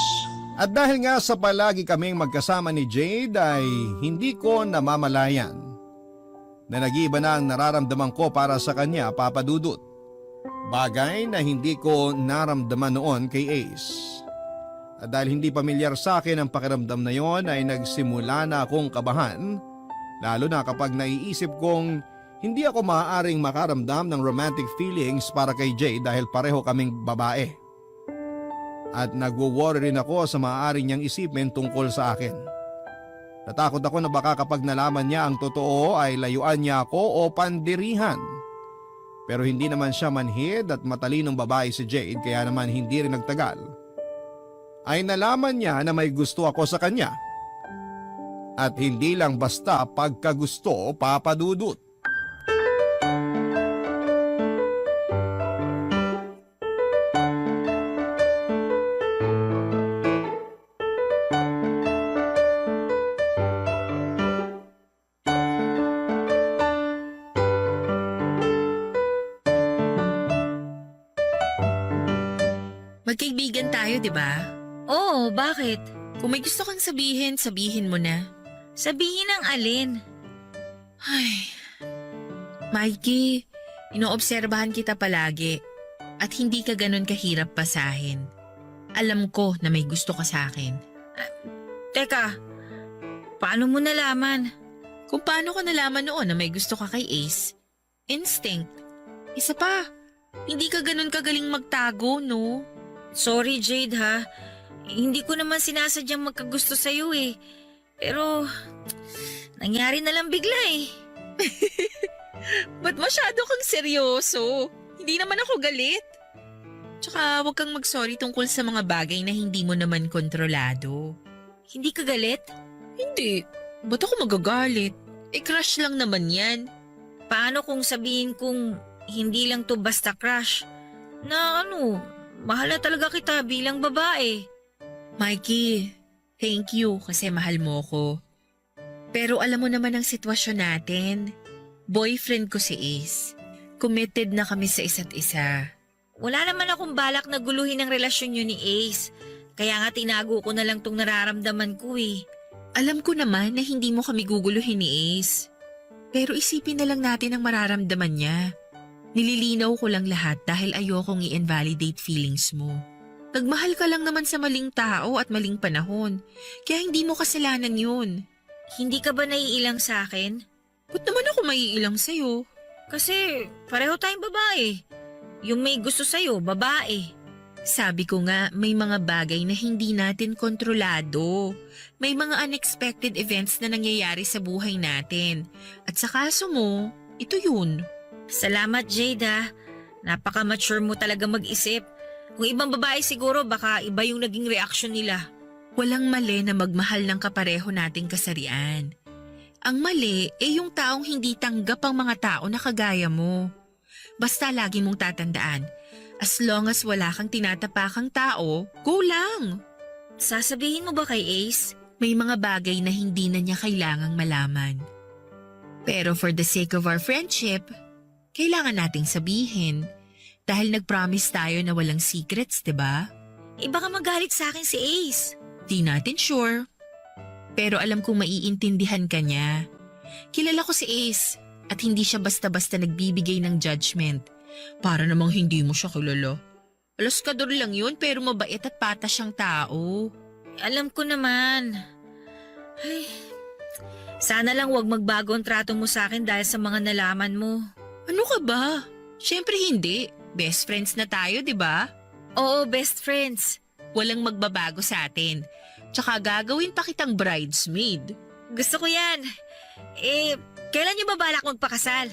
At dahil nga sa palagi kaming magkasama ni Jade ay hindi ko namamalayan na nag-iiba na ang nararamdaman ko para sa kanya, Papa Dudut. Bagay na hindi ko naramdaman noon kay Ace. At dahil hindi pamilyar sa akin ang pakiramdam na yon ay nagsimula na akong kabahan, lalo na kapag naiisip kong hindi ako maaaring makaramdam ng romantic feelings para kay Jay dahil pareho kaming babae. At nagwo-worry rin ako sa maaari niyang isipin tungkol sa akin. Natakot ako na baka kapag nalaman niya ang totoo ay layuan niya ako o pandirihan. Pero hindi naman siya manhid at matalinong babae si Jade kaya naman hindi rin nagtagal ay nalaman niya na may gusto ako sa kanya. At hindi lang basta pagkagusto, Papa Dudut. Magkaibigan tayo, di ba? Oo, bakit? Kung may gusto kang sabihin, sabihin mo na. Sabihin ang alin. Ay, Mikey, inoobserbahan kita palagi at hindi ka ganun kahirap pasahin. Alam ko na may gusto ka sa akin. Teka, paano mo nalaman? Kung paano ko nalaman noon na may gusto ka kay Ace? Instinct. Isa pa, hindi ka ganun kagaling magtago, no? Sorry Jade ha, hindi ko naman sinasadyang magkagusto sa'yo eh. Pero, nangyari na lang bigla eh. Ba't masyado kang seryoso? Hindi naman ako galit. Tsaka huwag kang mag-sorry tungkol sa mga bagay na hindi mo naman kontrolado. Hindi ka galit? Hindi. Ba't ako magagalit? Crush lang naman yan. Paano kung sabihin kong hindi lang to basta crush? Na mahal na talaga kita bilang babae. Mikey, thank you kasi mahal mo ko. Pero alam mo naman ang sitwasyon natin. Boyfriend ko si Ace. Committed na kami sa isa't isa. Wala naman akong balak na guluhin ang relasyon niyo ni Ace. Kaya nga tinago ko na lang tong nararamdaman ko eh. Alam ko naman na hindi mo kami guguluhin ni Ace. Pero isipin na lang natin ang mararamdaman niya. Nililinaw ko lang lahat dahil ayokong i-invalidate feelings mo. Nagmahal ka lang naman sa maling tao at maling panahon. Kaya hindi mo kasalanan yun. Hindi ka ba naiilang sa akin? Ba't naman ako maiilang sa'yo? Kasi pareho tayong babae. Yung may gusto sa'yo, babae. Sabi ko nga, may mga bagay na hindi natin kontrolado. May mga unexpected events na nangyayari sa buhay natin. At sa kaso mo, ito yun. Salamat Jade ha. Napaka-mature mo talaga mag-isip. Kung ibang babae siguro baka iba yung naging reaksyon nila. Walang mali na magmahal ng kapareho nating kasarian. Ang mali ay yung taong hindi tanggap ang mga tao na kagaya mo. Basta lagi mong tatandaan, as long as wala kang tinatapakang tao, go lang. Sasabihin mo ba kay Ace? May mga bagay na hindi na niya kailangang malaman. Pero for the sake of our friendship, kailangan nating sabihin. Dahil nag-promise tayo na walang secrets, diba? Baka magalit sa akin si Ace. Di natin sure. Pero alam kong maiintindihan ka niya. Kilala ko si Ace at hindi siya basta-basta nagbibigay ng judgment. Para namang hindi mo siya kilala. Alaskador lang yun pero mabait at patas siyang tao. Alam ko naman. Ay, sana lang wag magbago ang trato mo sa akin dahil sa mga nalaman mo. Ano ka ba? Siyempre hindi. Best friends na tayo, di ba? Oo, best friends. Walang magbabago sa atin. Tsaka gagawin pa kitang bridesmaid. Gusto ko yan. Kailan niyo ba balak magpakasal?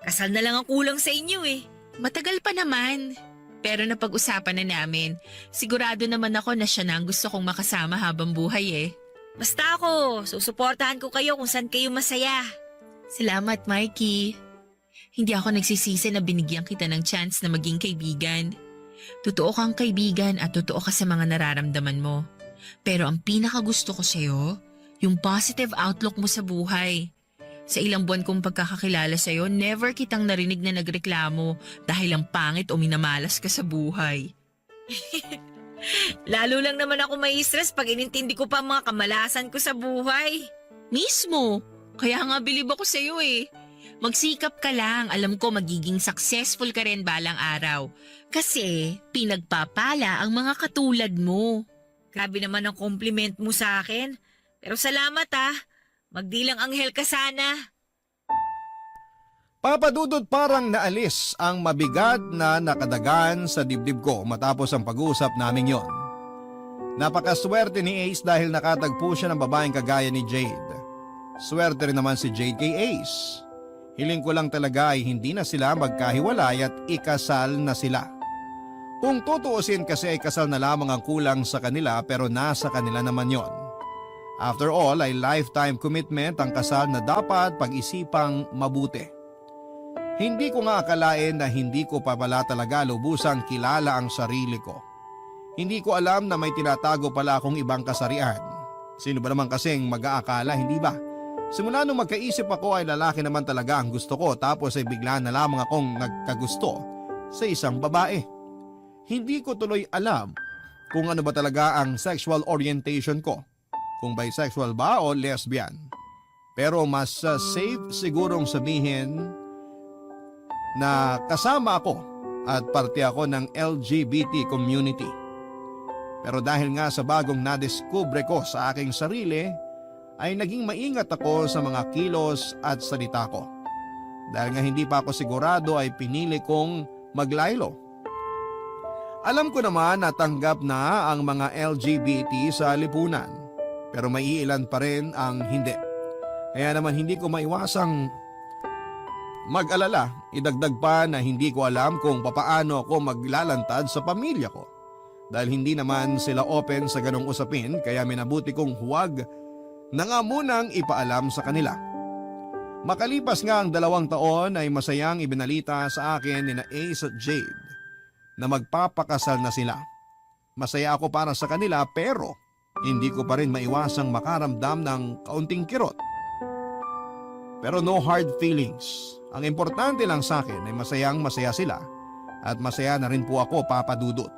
Kasal na lang ang kulang sa inyo eh. Matagal pa naman. Pero napag-usapan na namin. Sigurado naman ako na siya na ang gusto kong makasama habang buhay eh. Basta ako, susuportahan ko kayo kung saan kayo masaya. Salamat, Mikey. Hindi ako nagsisisi na binigyan kita ng chance na maging kaibigan. Totoo kang kaibigan at totoo ka sa mga nararamdaman mo. Pero ang pinakagusto ko sa'yo, yung positive outlook mo sa buhay. Sa ilang buwan kong pagkakakilala sa'yo, never kitang narinig na nagreklamo dahil ang pangit o minamalas ka sa buhay. Lalo lang naman ako may stress pag inintindi ko pa ang mga kamalasan ko sa buhay. Mismo! Kaya nga bilib ako sa'yo eh. Magsikap ka lang, alam ko magiging successful ka rin balang araw. Kasi pinagpapala ang mga katulad mo. Grabe naman ang compliment mo sa akin. Pero salamat ah. Magdilang anghel ka sana. Papadudod parang naalis ang mabigat na nakadagan sa dibdib ko matapos ang pag-uusap namin yon. Napakaswerte ni Ace dahil nakatagpo siya ng babaeng kagaya ni Jade. Swerte rin naman si Jade kay Ace. Hiling ko lang talaga ay hindi na sila magkahiwalay at ikasal na sila. Kung tutuusin kasi ay kasal na lamang ang kulang sa kanila pero nasa kanila naman yon. After all ay lifetime commitment ang kasal na dapat pag-isipang mabuti. Hindi ko nga akalain na hindi ko pa pala talaga lubusang kilala ang sarili ko. Hindi ko alam na may tinatago pala akong ibang kasarian. Sino ba naman kasing mag-aakala, hindi ba? Simula nung magkaisip ako ay lalaki naman talaga ang gusto ko tapos ay bigla na lamang akong nagkagusto sa isang babae. Hindi ko tuloy alam kung ano ba talaga ang sexual orientation ko. Kung bisexual ba o lesbian. Pero mas safe sigurong sabihin na kasama ako at parte ako ng LGBT community. Pero dahil nga sa bagong nadiskubre ko sa aking sarili, ay naging maingat ako sa mga kilos at salita ko. Dahil nga hindi pa ako sigurado ay pinili kong maglaylo. Alam ko naman na tanggap na ang mga LGBT sa lipunan. Pero may iilan pa rin ang hindi. Kaya naman hindi ko maiwasang mag-alala. Idagdag pa na hindi ko alam kung papaano ako maglalantad sa pamilya ko. Dahil hindi naman sila open sa ganong usapin kaya minabuti kong huwag na nga munang ipaalam sa kanila. Makalipas nga ang 2 taon ay masayang ibinalita sa akin ni na Ace at Jade na magpapakasal na sila. Masaya ako para sa kanila pero hindi ko pa rin maiwasang makaramdam ng kaunting kirot. Pero no hard feelings. Ang importante lang sa akin ay masayang masaya sila at masaya na rin po ako, Papa Dudut.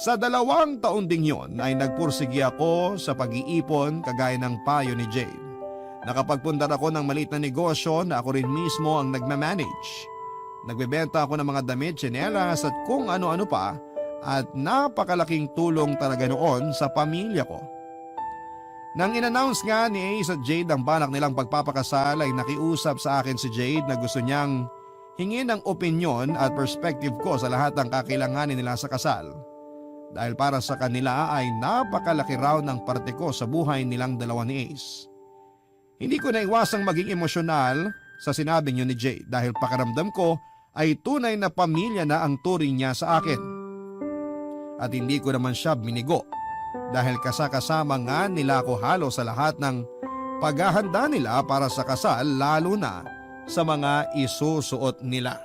Sa 2 taon ding yon ay nagpursigi ako sa pag-iipon kagaya ng payo ni Jade. Nakapagpundar ako ng maliit na negosyo na ako rin mismo ang nagmamanage. Nagbebenta ako ng mga damit, tsinelas at kung ano-ano pa. At napakalaking tulong talaga noon sa pamilya ko. Nang in-announce nga ni Ace at Jade ang balak nilang pagpapakasal ay nakiusap sa akin si Jade na gusto niyang hingin ang opinyon at perspective ko sa lahat ng kakailanganin nila sa kasal. Dahil para sa kanila ay napakalaki raw ng parte ko sa buhay nilang dalawa ni Ace. Hindi ko naiwasang maging emosyonal sa sinabi niyo ni Jade dahil pakiramdam ko ay tunay na pamilya na ang turing niya sa akin. At hindi ko naman siya binigo dahil kasakasama nga nila ako halos sa lahat ng paghahanda nila para sa kasal lalo na sa mga isusuot nila.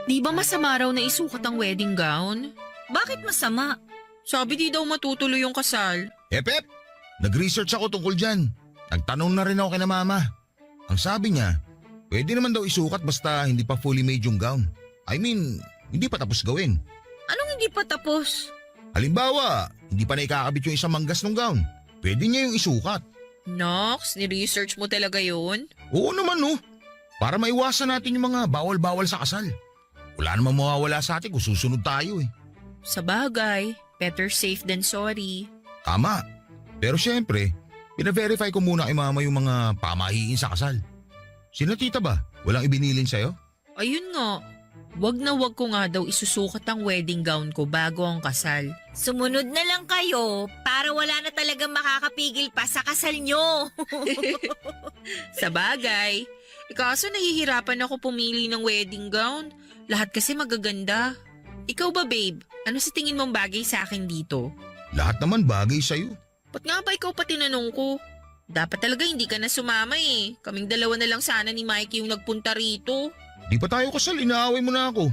Di ba masama raw na isukat ang wedding gown? Bakit masama? Sabi di daw matutuloy yung kasal. Pep, nag-research ako tungkol dyan. Nagtanong na rin ako kay na mama. Ang sabi niya, pwede naman daw isukat basta hindi pa fully made yung gown. I mean, hindi pa tapos gawin. Anong hindi pa tapos? Halimbawa, hindi pa na ikakabit yung isang manggas ng gown. Pwede niya yung isukat. Nox, ni-research mo talaga yun? Oo naman no. Para maiwasan natin yung mga bawal-bawal sa kasal. Wala namang mawawala sa atin kung susunod tayo eh. Sa bagay, better safe than sorry. Tama. Pero syempre, pina-verify ko muna kay mama yung mga pamahiin sa kasal. Sina tita ba? Walang ibinilin sa'yo? Ayun nga, wag na wag ko nga daw isusukat ang wedding gown ko bago ang kasal. Sumunod na lang kayo para wala na talagang makakapigil pa sa kasal nyo. Sa bagay, kaso nahihirapan ako pumili ng wedding gown. Lahat kasi magaganda. Ikaw ba babe, ano sa tingin mong bagay sa akin dito? Lahat naman bagay sa'yo. Ba't nga ba ikaw pa tinanong ko? Dapat talaga hindi ka na sumama eh. Kaming dalawa na lang sana ni Mikey yung nagpunta rito. Di pa tayo kasal, inaaway mo na ako.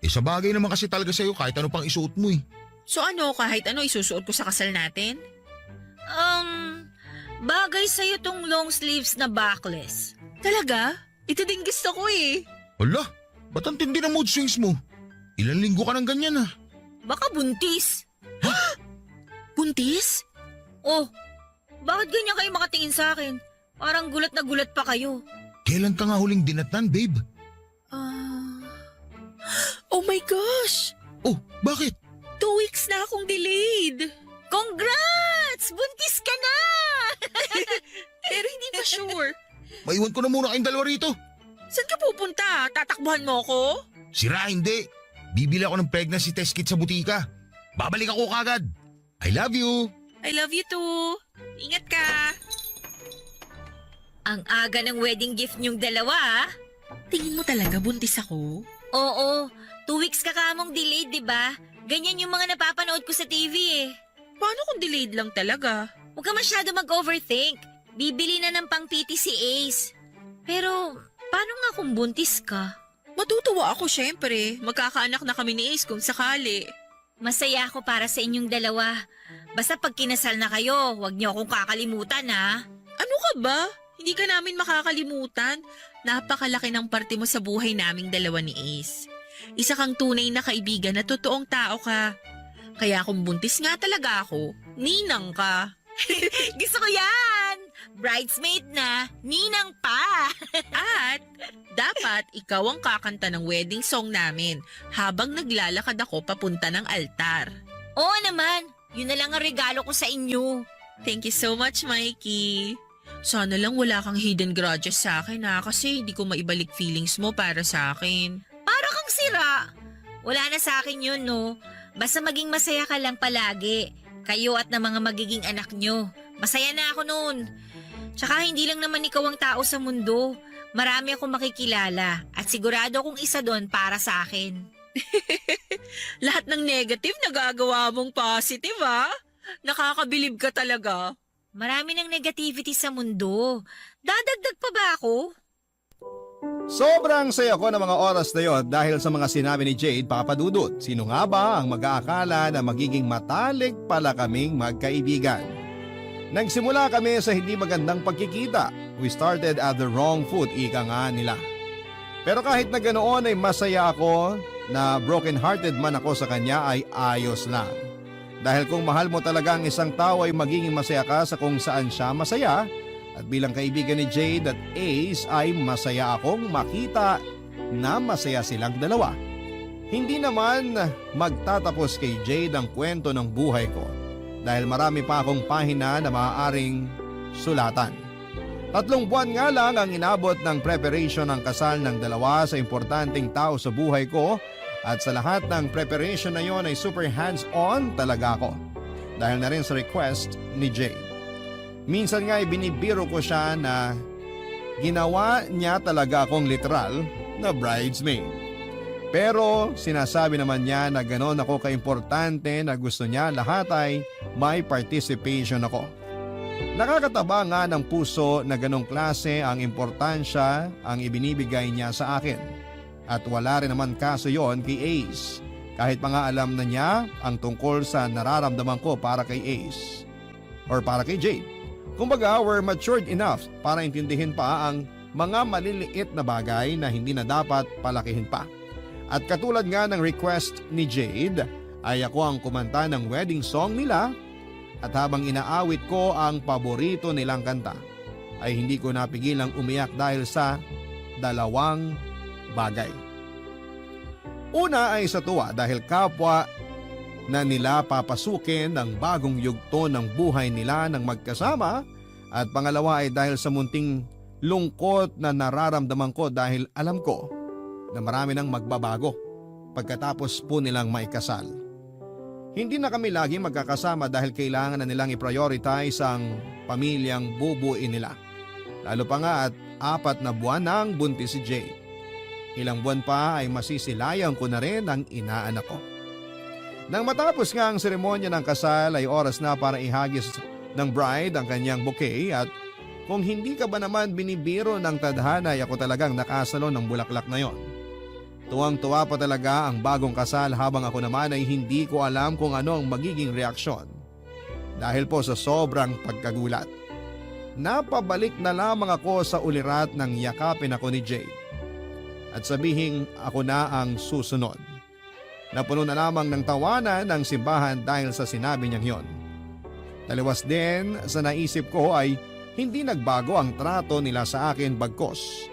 Sa bagay naman kasi talaga sa'yo kahit ano pang isuot mo eh. So ano, kahit ano isusuot ko sa kasal natin? Bagay sa'yo tong long sleeves na backless. Talaga? Ito din gusto ko eh. Hala, ba't ang tindi ng mood swings mo? Ilan linggo ka ng ganyan ah. Baka buntis. Buntis? Oh, bakit ganyan kayo makatingin sa akin? Parang gulat na gulat pa kayo. Kailan ka nga huling dinatnan, babe? Oh my gosh! Oh, bakit? 2 weeks na akong delayed. Congrats! Buntis ka na! Pero hindi pa sure. Maiwan ko na muna kayong dalawa rito. Saan ka pupunta? Tatakbuhan mo ko? Sira, hindi. Bibili ako ng pregnancy test kit sa butika. Babalik ako kagad. I love you. I love you too. Ingat ka. Ang aga ng wedding gift niyong dalawa, ah. Tingin mo talaga buntis ako? Oo, 2 weeks ka kamong delayed, di ba? Ganyan yung mga napapanood ko sa TV eh. Paano kung delayed lang talaga? Huwag ka masyado mag-overthink. Bibili na ng pang-PT si Ace. Pero, paano nga kung buntis ka? Matutuwa ako syempre. Magkakaanak na kami ni Ace kung sakali. Masaya ako para sa inyong dalawa. Basta pag kinasal na kayo, huwag niyo akong kakalimutan ha. Ano ka ba? Hindi ka namin makakalimutan. Napakalaki ng parte mo sa buhay naming dalawa ni Ace. Isa kang tunay na kaibigan at totoong tao ka. Kaya kung buntis nga talaga ako, ninang ka. Gusto ko yan! Bridesmaid na, ninang pa! At dapat ikaw ang kakanta ng wedding song namin habang naglalakad ako papunta ng altar. Oo naman, yun na lang ang regalo ko sa inyo. Thank you so much, Mikey. Sana lang wala kang hidden grudges sa akin kasi hindi ko maibalik feelings mo para sa akin. Para kang sira. Wala na sa akin yun, no? Basta maging masaya ka lang palagi. Kayo at ng mga magiging anak nyo. Masaya na ako noon. Tsaka hindi lang naman ikaw ang tao sa mundo. Marami akong makikilala at sigurado kong isa doon para sa akin. Lahat ng negative nagagawa mong positive, ha? Nakakabilib ka talaga. Marami ng negativity sa mundo. Dadagdag pa ba ako? Sobrang saya ko ng mga oras na yon dahil sa mga sinabi ni Jade, Papa Dudut. Sino nga ba ang mag-aakala na magiging matalik pala kaming magkaibigan? Nagsimula kami sa hindi magandang pagkikita. We started at the wrong foot, ika nga nila. Pero kahit na ganoon ay masaya ako na broken-hearted man ako sa kanya ay ayos lang. Dahil kung mahal mo talaga ang isang tao ay magiging masaya ka sa kung saan siya masaya. At bilang kaibigan ni Jade at Ace ay masaya akong makita na masaya silang dalawa. Hindi naman magtatapos kay Jade ang kwento ng buhay ko dahil marami pa akong pahina na maaaring sulatan. 3 buwan nga lang ang inabot ng preparation ng kasal ng dalawa sa importanteng tao sa buhay ko at sa lahat ng preparation na yon ay super hands-on talaga ako dahil na rin sa request ni Jade. Minsan nga ibinibiro ko siya na ginawa niya talaga akong literal na bridesmaid. Pero sinasabi naman niya na gano'n ako kaimportante na gusto niya lahat ay may participation ako. Nakakataba nga ng puso na ganong klase ang importansya ang ibinibigay niya sa akin. At wala rin naman kaso yon kay Ace. Kahit mga alam na niya ang tungkol sa nararamdaman ko para kay Ace. Or para kay Jade. Kumbaga, we're matured enough para intindihin pa ang mga maliliit na bagay na hindi na dapat palakihin pa. At katulad nga ng request ni Jade, ay ako ang kumanta ng wedding song nila at habang inaawit ko ang paborito nilang kanta, ay hindi ko napigilang umiyak dahil sa dalawang bagay. Una ay sa tuwa dahil kapwa na nila papasukin ng bagong yugto ng buhay nila ng magkasama at pangalawa ay dahil sa munting lungkot na nararamdaman ko dahil alam ko na marami nang magbabago pagkatapos po nilang maikasal. Hindi na kami laging magkakasama dahil kailangan na nilang i-prioritize ang pamilyang bubuin nila. Lalo pa nga at 4 na buwan nang buntis si Jay. Ilang buwan pa ay masisilayang ko na rin ang inaanak ko. Nang matapos nga ang seremonya ng kasal ay oras na para ihagis ng bride ang kanyang bouquet at kung hindi ka ba naman binibiro ng tadhana ay ako talagang nakasalo ng bulaklak na yon. Tuwang-tuwa pa talaga ang bagong kasal habang ako naman ay hindi ko alam kung ano ang magiging reaksyon. Dahil po sa sobrang pagkagulat. Napabalik na lamang ako sa ulirat nang yakapin ako ni Jay. At sabihing ako na ang susunod. Napuno na lamang ng tawanan ng simbahan dahil sa sinabi niyang yon. Taliwas din sa naisip ko ay hindi nagbago ang trato nila sa akin bagkos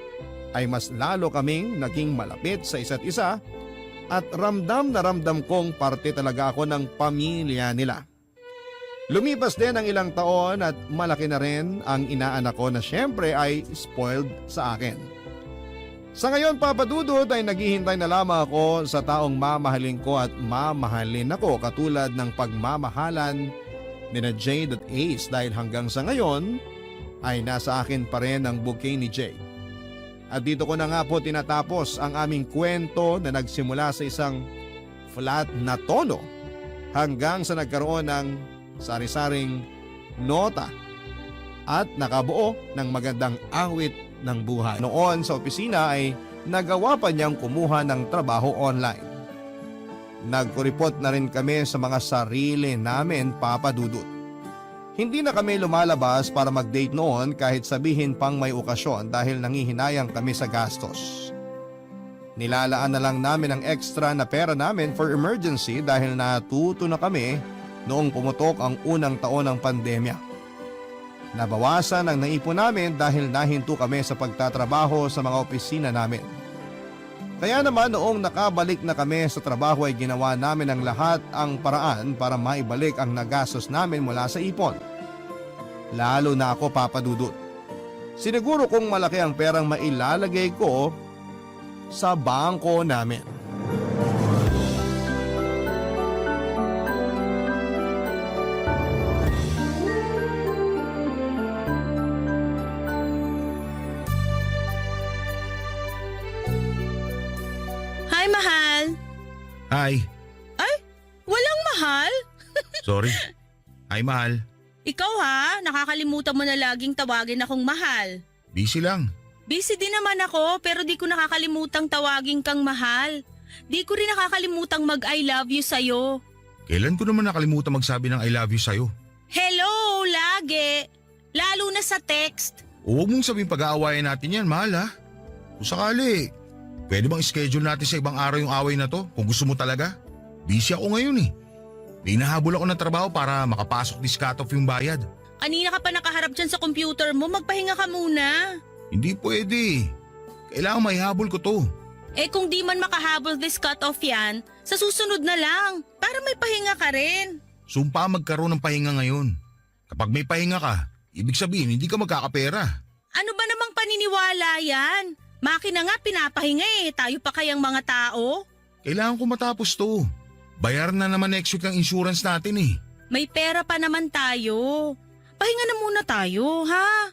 ay mas lalo kaming naging malapit sa isa't isa at ramdam na ramdam kong parte talaga ako ng pamilya nila. Lumipas din ang ilang taon at malaki na rin ang inaanak ko na syempre ay spoiled sa akin. Sa ngayon, Papa Dudut, ay naghihintay na lamang ako sa taong mamahalin ko at mamahalin ako katulad ng pagmamahalan ni na Jade at Ace dahil hanggang sa ngayon ay nasa akin pa rin ang bouquet ni Jade. At dito ko na nga po tinatapos ang aming kwento na nagsimula sa isang flat na tono hanggang sa nagkaroon ng sari-saring nota at nakabuo ng magandang awit ng buhay. Noon sa opisina ay nagawa pa niyang kumuha ng trabaho online. Nagkuripot na rin kami sa mga sarili namin, Papa Dudut. Hindi na kami lumalabas para mag-date noon kahit sabihin pang may okasyon dahil nangihinayang kami sa gastos. Nilalaan na lang namin ang extra na pera namin for emergency dahil natuto na kami noong pumutok ang unang taon ng pandemya. Nabawasan ang naipon namin dahil nahinto kami sa pagtatrabaho sa mga opisina namin. Kaya naman noong nakabalik na kami sa trabaho ay ginawa namin ang lahat ang paraan para maibalik ang nagastos namin mula sa ipon. Lalo na ako, Papa Dudut. Siniguro kong malaki ang perang mailalagay ko sa bangko namin. Hi, mahal. Hi. Walang mahal? Sorry. Hi, mahal. Ikaw ha, nakakalimutan mo na laging tawagin akong mahal. Busy lang. Busy din naman ako pero di ko nakakalimutang tawagin kang mahal. Di ko rin nakakalimutang mag-I love you sa'yo. Kailan ko naman nakalimutan magsabi ng I love you sa'yo? Hello, lagi. Lalo na sa text. Huwag mong sabihin pag-aawayan natin yan, mahal ha. Kung sakali, pwede bang schedule natin sa ibang araw yung away na to kung gusto mo talaga? Busy ako ngayon eh. May nahabol ako ng trabaho para makapasok this cut-off yung bayad. Kanina ka pa nakaharap dyan sa computer mo, magpahinga ka muna. Hindi pwede. Kailangan maihabol ko to. Eh kung di man makahabol this cut-off yan, sa susunod na lang, para may pahinga ka rin. Sumpa magkaroon ng pahinga ngayon. Kapag may pahinga ka, ibig sabihin hindi ka magkakapera. Ano ba namang paniniwala yan? Makina nga pinapahinga tayo pa kayang mga tao? Kailangan ko matapos to. Bayaran na naman next week ang insurance natin eh. May pera pa naman tayo. Pahinga na muna tayo, ha?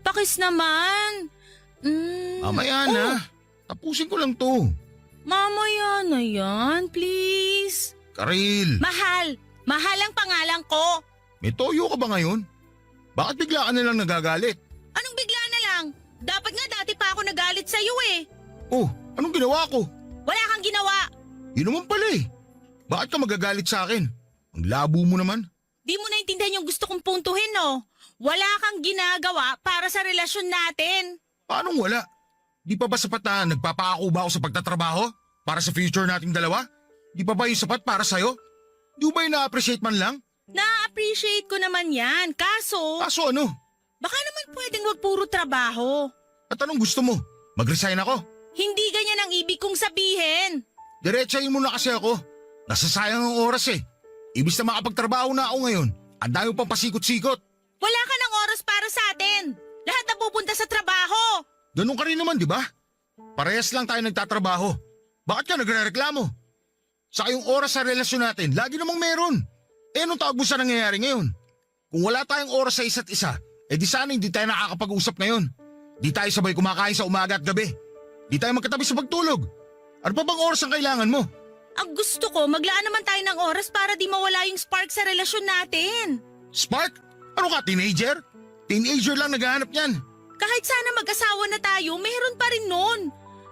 Pakis naman. Mamaya na. Tapusin ko lang to. Mamaya na yan, please. Karil, Mahal. Mahal ang pangalan ko. may toyo ka ba ngayon? Bakit bigla ka nalang nagagalit? Anong bigla na lang? Dapat nga dati pa ako nagalit sa'yo eh. Oh, anong ginawa ko? Wala kang ginawa. Yun naman pala eh. Bakit ka magagalit sa akin? Ang labo mo naman. Di mo naintindihan yung gusto kong puntuhin, no? Wala kang ginagawa para sa relasyon natin. Paanong wala? Di pa ba sapat na nagpapaako ba ako sa pagtatrabaho? Para sa future nating dalawa? Di pa ba yung sapat para sa'yo? Di mo ba yung na-appreciate man lang? Na-appreciate ko naman yan. Kaso, Kaso ano? baka naman pwedeng wag puro trabaho. At anong gusto mo? Mag-resign ako? Hindi ganyan ang ibig kong sabihin. Diretsahin mo na kasi ako. Nasasayang ang oras eh. Ibig na makapagtrabaho na ako ngayon. Ang dami pang pasikot-sikot. Wala ka ng oras para sa atin. Lahat na pupunta sa trabaho. Ganun ka rin naman, di ba? Parehas lang tayo nagtatrabaho. Bakit ka nagre-reklamo? Saka yung oras sa relasyon natin, lagi namang meron. Eh, anong tawag mo sa nangyayari ngayon? Kung wala tayong oras sa isa't isa, di sana hindi tayo nakakapag-usap ngayon. Di tayo sabay kumakain sa umaga at gabi. Di tayo magkatabi sa pagtulog. Ano pa bang oras ang kailangan mo? Ang gusto ko, maglaan naman tayo ng oras para di mawala yung spark sa relasyon natin. Spark? Ano ka, teenager? Teenager lang naghahanap yan. Kahit sana mag-asawa na tayo, meron pa rin nun.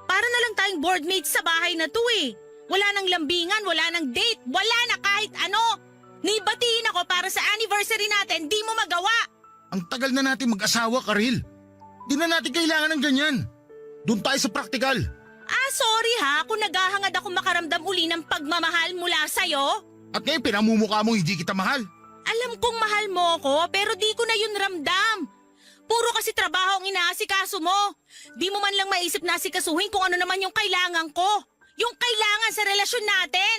Para na lang tayong boardmates sa bahay na to eh. Wala nang lambingan, wala nang date, wala na kahit ano. Nibatiin ako para sa anniversary natin, di mo magawa. Ang tagal na natin mag-asawa, Karil. Di na natin kailangan ng ganyan. Doon tayo sa praktikal. Sorry ha, kung naghahangad ako makaramdam uli ng pagmamahal mula sa'yo. At ngayon pinamumukha mong hindi kita mahal. Alam kong mahal mo ko, pero di ko na yun ramdam. Puro kasi trabaho ang inaasikaso mo. Di mo man lang maisip na asikasuhin kung ano naman yung kailangan ko. Yung kailangan sa relasyon natin.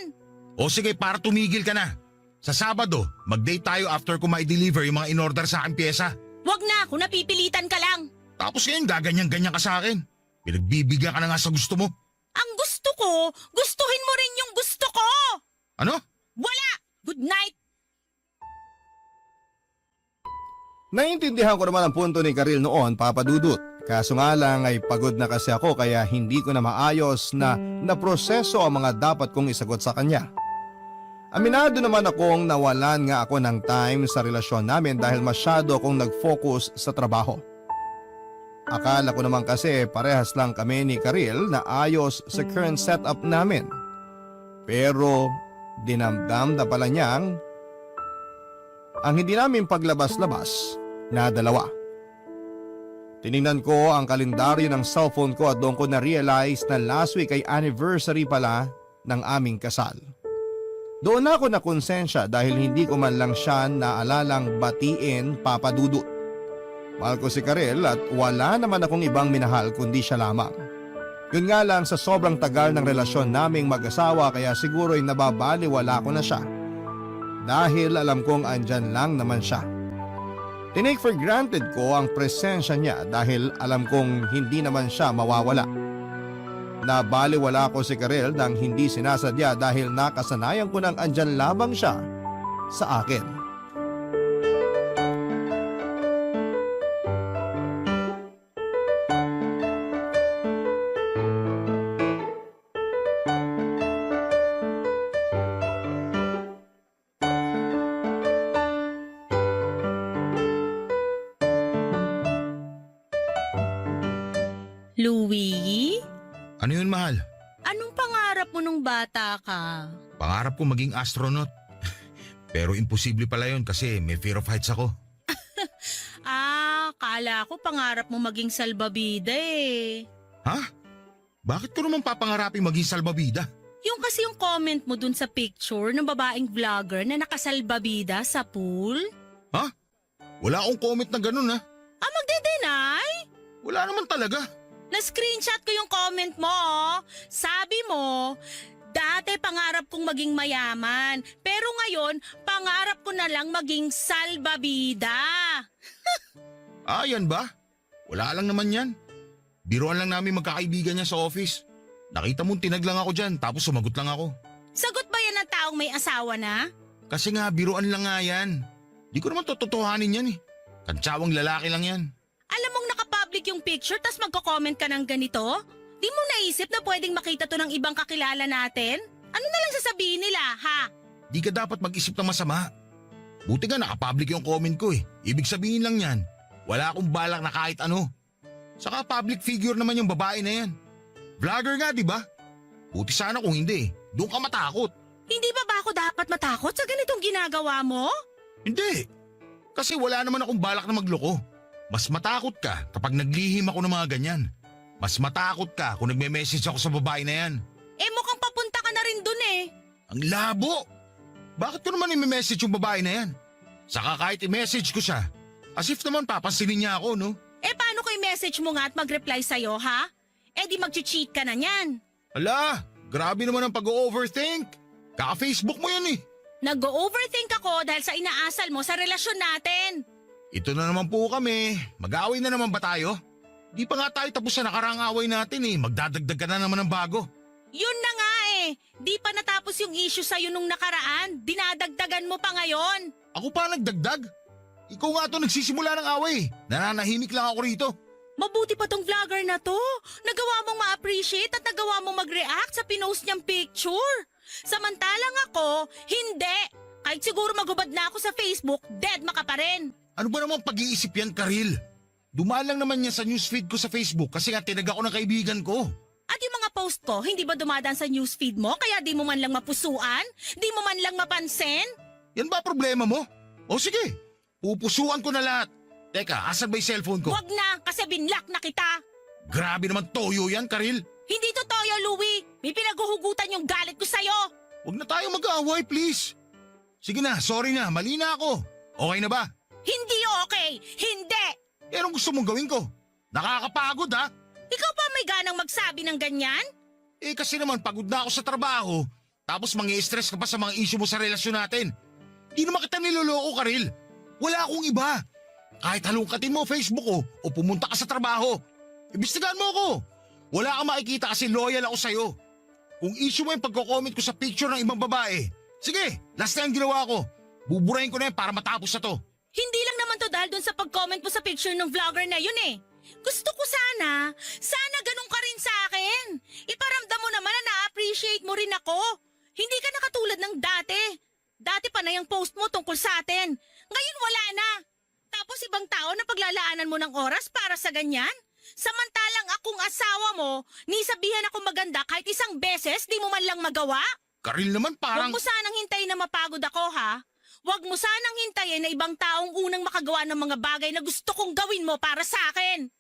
O sige, para tumigil ka na. Sa Sabado, mag-date tayo after ko ma-deliver yung mga in-order sa akin pyesa. Wag na, kung napipilitan ka lang. Tapos ngayon gaganyan-ganyan ka sa akin. Pinagbibigyan ka na nga sa gusto mo. Ang gusto ko, gustuhin mo rin yung gusto ko. Ano? Wala! Good night! Naiintindihan ko naman ang punto ni Karil noon, Papa Dudut. Kaso nga lang ay pagod na kasi ako kaya hindi ko na maayos na naproseso ang mga dapat kong isagot sa kanya. Aminado naman akong nawalan nga ako ng time sa relasyon namin dahil masyado akong nag-focus sa trabaho. Akala ko naman kasi parehas lang kami ni Karil na ayos sa current setup namin. Pero dinamdam na pala niyang ang hindi namin paglabas-labas na dalawa. Tiningnan ko ang kalendaryo ng cellphone ko at doon ko na-realize na last week ay anniversary pala ng aming kasal. Doon ako nakonsensya dahil hindi ko man lang siya naalalang batiin, Papa Dudut. Mahal ko si Karel at wala naman akong ibang minahal kundi siya lamang. Yun nga lang sa sobrang tagal ng relasyon naming mag-asawa kaya siguro ay nababaliwala ko na siya. Dahil alam kong andyan lang naman siya. Tinake for granted ko ang presensya niya dahil alam kong hindi naman siya mawawala. Nabaliwala ko si Karel nang hindi sinasadya dahil nakasanayan ko nang andyan lamang siya sa akin. Louie? Ano yun, mahal? Anong pangarap mo nung bata ka? Pangarap ko maging astronaut. Pero imposible pala yun kasi may fear of heights ako. Kala ko pangarap mo maging salbabida eh. Ha? Bakit ko naman papangarapin maging salbabida? Yung kasi yung comment mo dun sa picture ng babaeng vlogger na nakasalbabida sa pool? Ha? Wala akong comment na ganun ha. Magde-deny? Wala naman talaga. Na-screenshot ko yung comment mo, oh. Sabi mo, dati pangarap kong maging mayaman, pero ngayon, pangarap ko na lang maging salbabida. Yan ba? Wala lang naman yan. Biruan lang namin magkakaibigan niya sa office. Nakita mo tinag lang ako dyan tapos sumagot lang ako. Sagot ba yan ng taong may asawa na? Kasi nga biruan lang nga yan. Di ko naman tototohanin yan eh. Kantsawang lalaki lang yan. Alam mong nakapublic yung picture tas magko-comment ka ng ganito? Di mo naisip na pwedeng makita to ng ibang kakilala natin? Ano na lang sasabihin nila, ha? Di ka dapat mag-isip ng masama. Buti nga nakapublic yung comment ko eh. Ibig sabihin lang yan, wala akong balak na kahit ano. Saka public figure naman yung babae na yan. Vlogger nga, di ba? Buti sana kung hindi. Doon ka matakot. Hindi ba ako dapat matakot sa ganitong ginagawa mo? Hindi. Kasi wala naman akong balak na magloko. Mas matakot ka kapag naglihim ako ng mga ganyan. Mas matakot ka kung nagme-message ako sa babae na yan. Mukhang Ang labo! Bakit ko naman i-message yung babae na yan? Saka kahit i-message ko siya, as if naman papansinin niya ako, no? Eh paano ko i-message mo nga at mag-reply sa'yo, ha? Eh di mag-cheat ka na niyan. Ala, grabe naman ang pag-overthink. Kaka-Facebook mo yan eh. Nag-overthink ako dahil sa inaasal mo sa relasyon natin. Ito na naman po kami. Mag-aaway na naman ba tayo? Di pa nga tayo tapos sa nakarang away natin eh. Magdadagdag ka na naman ng bago. Yun na nga eh. Di pa natapos yung issue sa'yo nung nakaraan. Dinadagdagan mo pa ngayon. Ako pa nagdagdag? Ikaw nga to nagsisimula ng away. Nananahimik lang ako rito. Mabuti pa tong vlogger na to. Nagawa mong ma-appreciate at nagawa mong mag-react sa pinost niyang picture. Samantalang ako, hindi. Kahit siguro magubad na ako sa Facebook, dead maka pa rin. Ano ba namang pag-iisip yan, Karil? Dumaan lang naman yan sa newsfeed ko sa Facebook kasi nga tinag ako ng kaibigan ko. At yung mga post ko, hindi ba dumadaan sa newsfeed mo kaya di mo man lang mapusuan? Di mo man lang mapansin? Yan ba problema mo? O sige, pupusuan ko na lahat. Teka, asan ba yung cellphone ko? Wag na, kasi binlock na kita. Grabe naman toyo yan, Karil. Hindi to toyo, Louie. May pinaghuhugutan yung galit ko sa'yo. Huwag na tayo mag-aaway, please. Sige na, sorry na, mali na ako. Okay na ba? Hindi okay. Hindi. Eh, anong gusto mong gawin ko? Nakakapagod ha? Ikaw pa may ganang magsabi ng ganyan? Eh kasi naman pagod na ako sa trabaho. Tapos mangi-stress ka pa sa mga issue mo sa relasyon natin. Di naman kita niloloko, Karil. Wala akong iba. Kahit halungkatin mo Facebook ko o pumunta ka sa trabaho. Imbestigahan mo ako. Wala kang makikita kasi loyal ako sa'yo. Kung issue mo yung pagko-comment ko sa picture ng ibang babae, sige, last na yung ginawa ko. Buburahin ko na yan para matapos na to. Hindi lang naman to dahil dun sa pag-comment mo sa picture ng vlogger na yun eh. Gusto ko sana ganun ka rin sa akin. Iparamdam mo naman na na-appreciate mo rin ako. Hindi ka na katulad ng dati. Dati pa na yung post mo tungkol sa atin. Ngayon wala na. Tapos ibang tao na paglalaanan mo ng oras para sa ganyan? Samantalang akong asawa mo, ni sabihan ako maganda kahit isang beses, di mo man lang magawa? Karil naman parang... Huwag mo sanang hintayin na mapagod ako, ha? Huwag mo sanang hintayin na ibang taong unang makagawa ng mga bagay na gusto kong gawin mo para sa akin.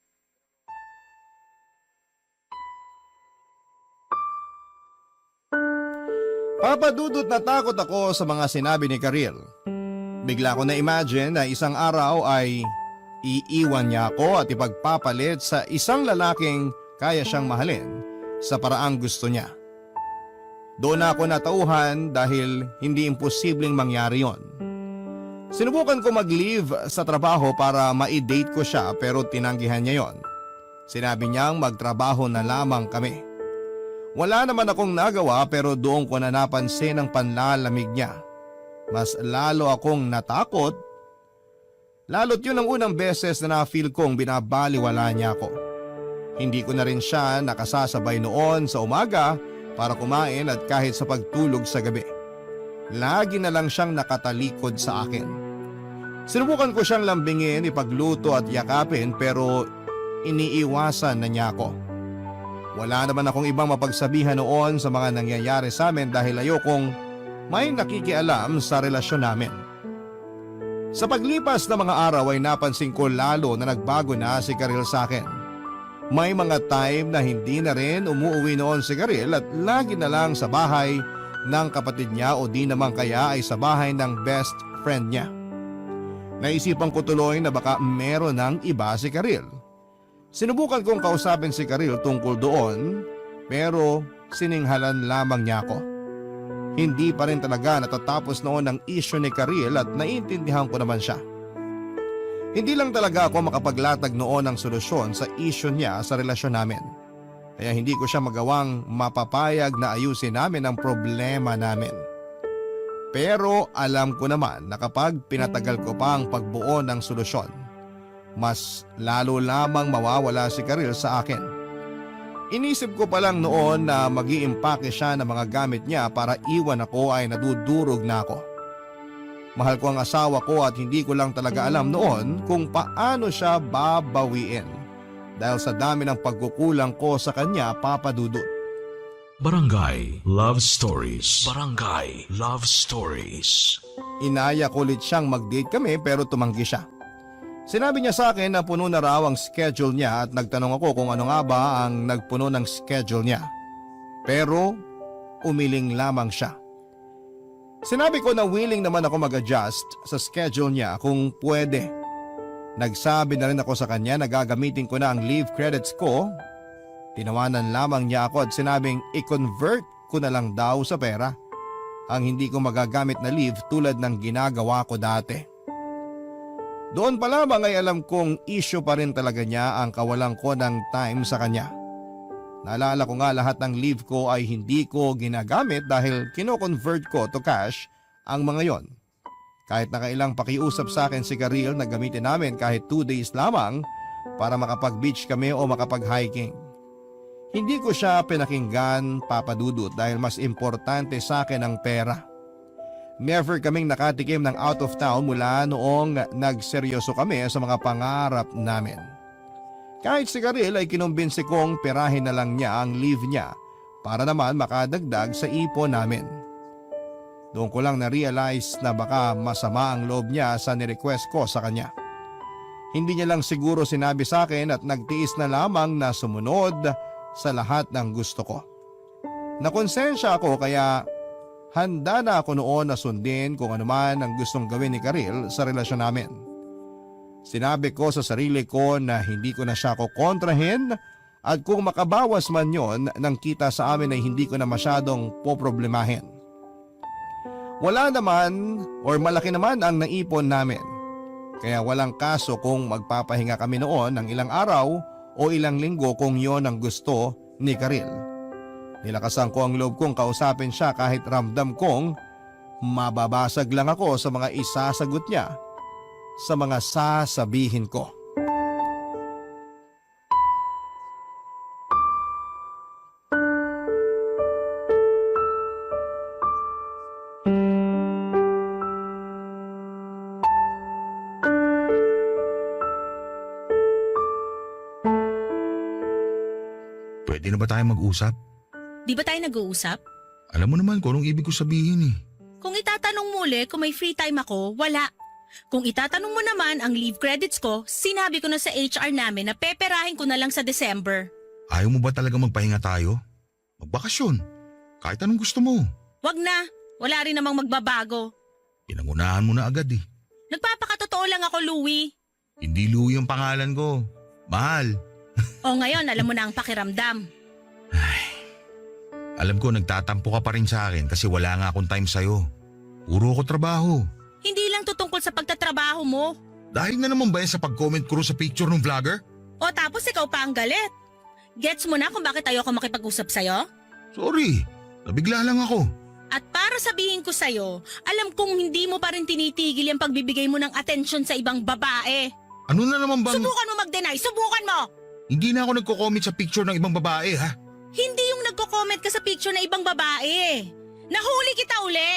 Papadudot na takot ako sa mga sinabi ni Karil. Bigla ko na-imagine na isang araw ay iiwan niya ako at ipagpapalit sa isang lalaking kaya siyang mahalin sa paraang gusto niya. Doon ako natauhan dahil hindi imposibleng mangyari yon. Sinubukan ko mag-leave sa trabaho para ma-date ko siya pero tinanggihan niya yon. Sinabi niyang magtrabaho na lamang kami. Wala naman akong nagawa pero doon ko na napansin ang panlalamig niya. Mas lalo akong natakot. Lalo't yun ang unang beses na na-feel kong binabaliwala niya ako. Hindi ko na rin siya nakasasabay noon sa umaga para kumain at kahit sa pagtulog sa gabi. Lagi na lang siyang nakatalikod sa akin. Sinubukan ko siyang lambingin, ipagluto at yakapin pero iniiwasan na niya ako. Wala naman akong ibang mapagsabihan noon sa mga nangyayari sa amin dahil ayokong may nakikialam sa relasyon namin. Sa paglipas ng mga araw ay napansin ko lalo na nagbago na si Karil sa akin. May mga time na hindi na rin umuwi noon si Karil at lagi na lang sa bahay ng kapatid niya o di naman kaya ay sa bahay ng best friend niya. Naisipan ko tuloy na baka meron ng iba si Karil. Sinubukan kong kausapin si Karil tungkol doon pero sininghalan lamang niya ako. Hindi pa rin talaga natatapos noon ang issue ni Karil at naiintindihan ko naman siya. Hindi lang talaga ako makapaglatag noon ng solusyon sa issue niya sa relasyon namin. Kaya hindi ko siya magawang mapapayag na ayusin namin ang problema namin. Pero alam ko naman na kapag pinatagal ko pa ang pagbuo ng solusyon, mas lalo lamang mawawala si Karil sa akin. Inisip ko pa lang noon na mag-iimpake siya ng mga gamit niya para iwan ako ay nadudurog na ako. Mahal ko ang asawa ko at hindi ko lang talaga alam noon kung paano siya babawiin dahil sa dami ng pagkukulang ko sa kanya, Papa Dudut. Barangay Love Stories. Barangay Love Stories. Inaya ko ulit siyang mag-date kami pero tumanggi siya. Sinabi niya sa akin na puno na raw ang schedule niya at nagtanong ako kung ano nga ba ang nagpuno ng schedule niya. Pero umiling lamang siya. Sinabi ko na willing naman ako mag-adjust sa schedule niya kung pwede. Nagsabi na rin ako sa kanya na gagamitin ko na ang leave credits ko. Tinawanan lamang niya ako at sinabing i-convert ko na lang daw sa pera ang hindi ko magagamit na leave tulad ng ginagawa ko dati. Doon pa lamang ay alam kong issue pa rin talaga niya ang kawalan ko ng time sa kanya. Naalala ko nga lahat ng leave ko ay hindi ko ginagamit dahil kino-convert ko to cash ang mga yon. Kahit nakailang pakiusap sa akin si Karil na gamitin namin kahit 2 days lamang para makapag-beach kami o makapag-hiking. Hindi ko siya pinakinggan, Papa Dudut, dahil mas importante sa akin ang pera. Never kaming nakatikim ng out of town mula noong nagseryoso kami sa mga pangarap namin. Kahit si Karil ay kinumbinsi kong perahin na lang niya ang leave niya para naman makadagdag sa ipon namin. Doon ko lang na-realize na baka masama ang loob niya sa nirequest ko sa kanya. Hindi niya lang siguro sinabi sa akin at nagtiis na lamang na sumunod sa lahat ng gusto ko. Nakonsensya ako kaya handa na ako noon na sundin kung ano man ang gustong gawin ni Karil sa relasyon namin. Sinabi ko sa sarili ko na hindi ko na siya kukontrahin at kung makabawas man yon ng kita sa amin ay hindi ko na masyadong poproblemahin. Wala naman or malaki naman ang naipon namin. Kaya walang kaso kung magpapahinga kami noon ng ilang araw o ilang linggo kung yon ang gusto ni Karil. Nilakasan ko ang loob kong kausapin siya kahit ramdam kong mababasag lang ako sa mga isasagot niya, sa mga sasabihin ko. Pwede na ba tayo mag-usap? Di ba tayo nag-uusap? Alam mo naman kung anong ibig ko sabihin eh. Kung itatanong mo ulit kung may free time ako, wala. Kung itatanong mo naman ang leave credits ko, sinabi ko na sa HR namin na peperahin ko na lang sa December. Ayaw mo ba talaga magpahinga tayo? Magbakasyon. Kahit anong gusto mo. Wag na, wala rin namang magbabago. Pinangunahan mo na agad eh. Nagpapakatotoo lang ako, Louie. Hindi Louie ang pangalan ko. Mahal. O ngayon, alam mo na ang pakiramdam. Alam ko nagtatampo ka pa rin sa akin kasi wala nga akong time sa'yo. Puro ko trabaho. Hindi lang to tungkol sa pagtatrabaho mo. Dahil na naman ba yan sa pag-comment ko sa picture ng vlogger? O tapos ikaw pa ang galit. Gets mo na kung bakit ayoko makipag-usap sa'yo? Sorry, nabigla lang ako. At para sabihin ko sa'yo, alam kong hindi mo pa rin tinitigil yung pagbibigay mo ng atensyon sa ibang babae. Ano na naman bang... Subukan mo mag-deny, subukan mo! Hindi na ako nagko-comment sa picture ng ibang babae ha? Hindi yung nagko-comment ka sa picture na ibang babae. Nahuli kita uli.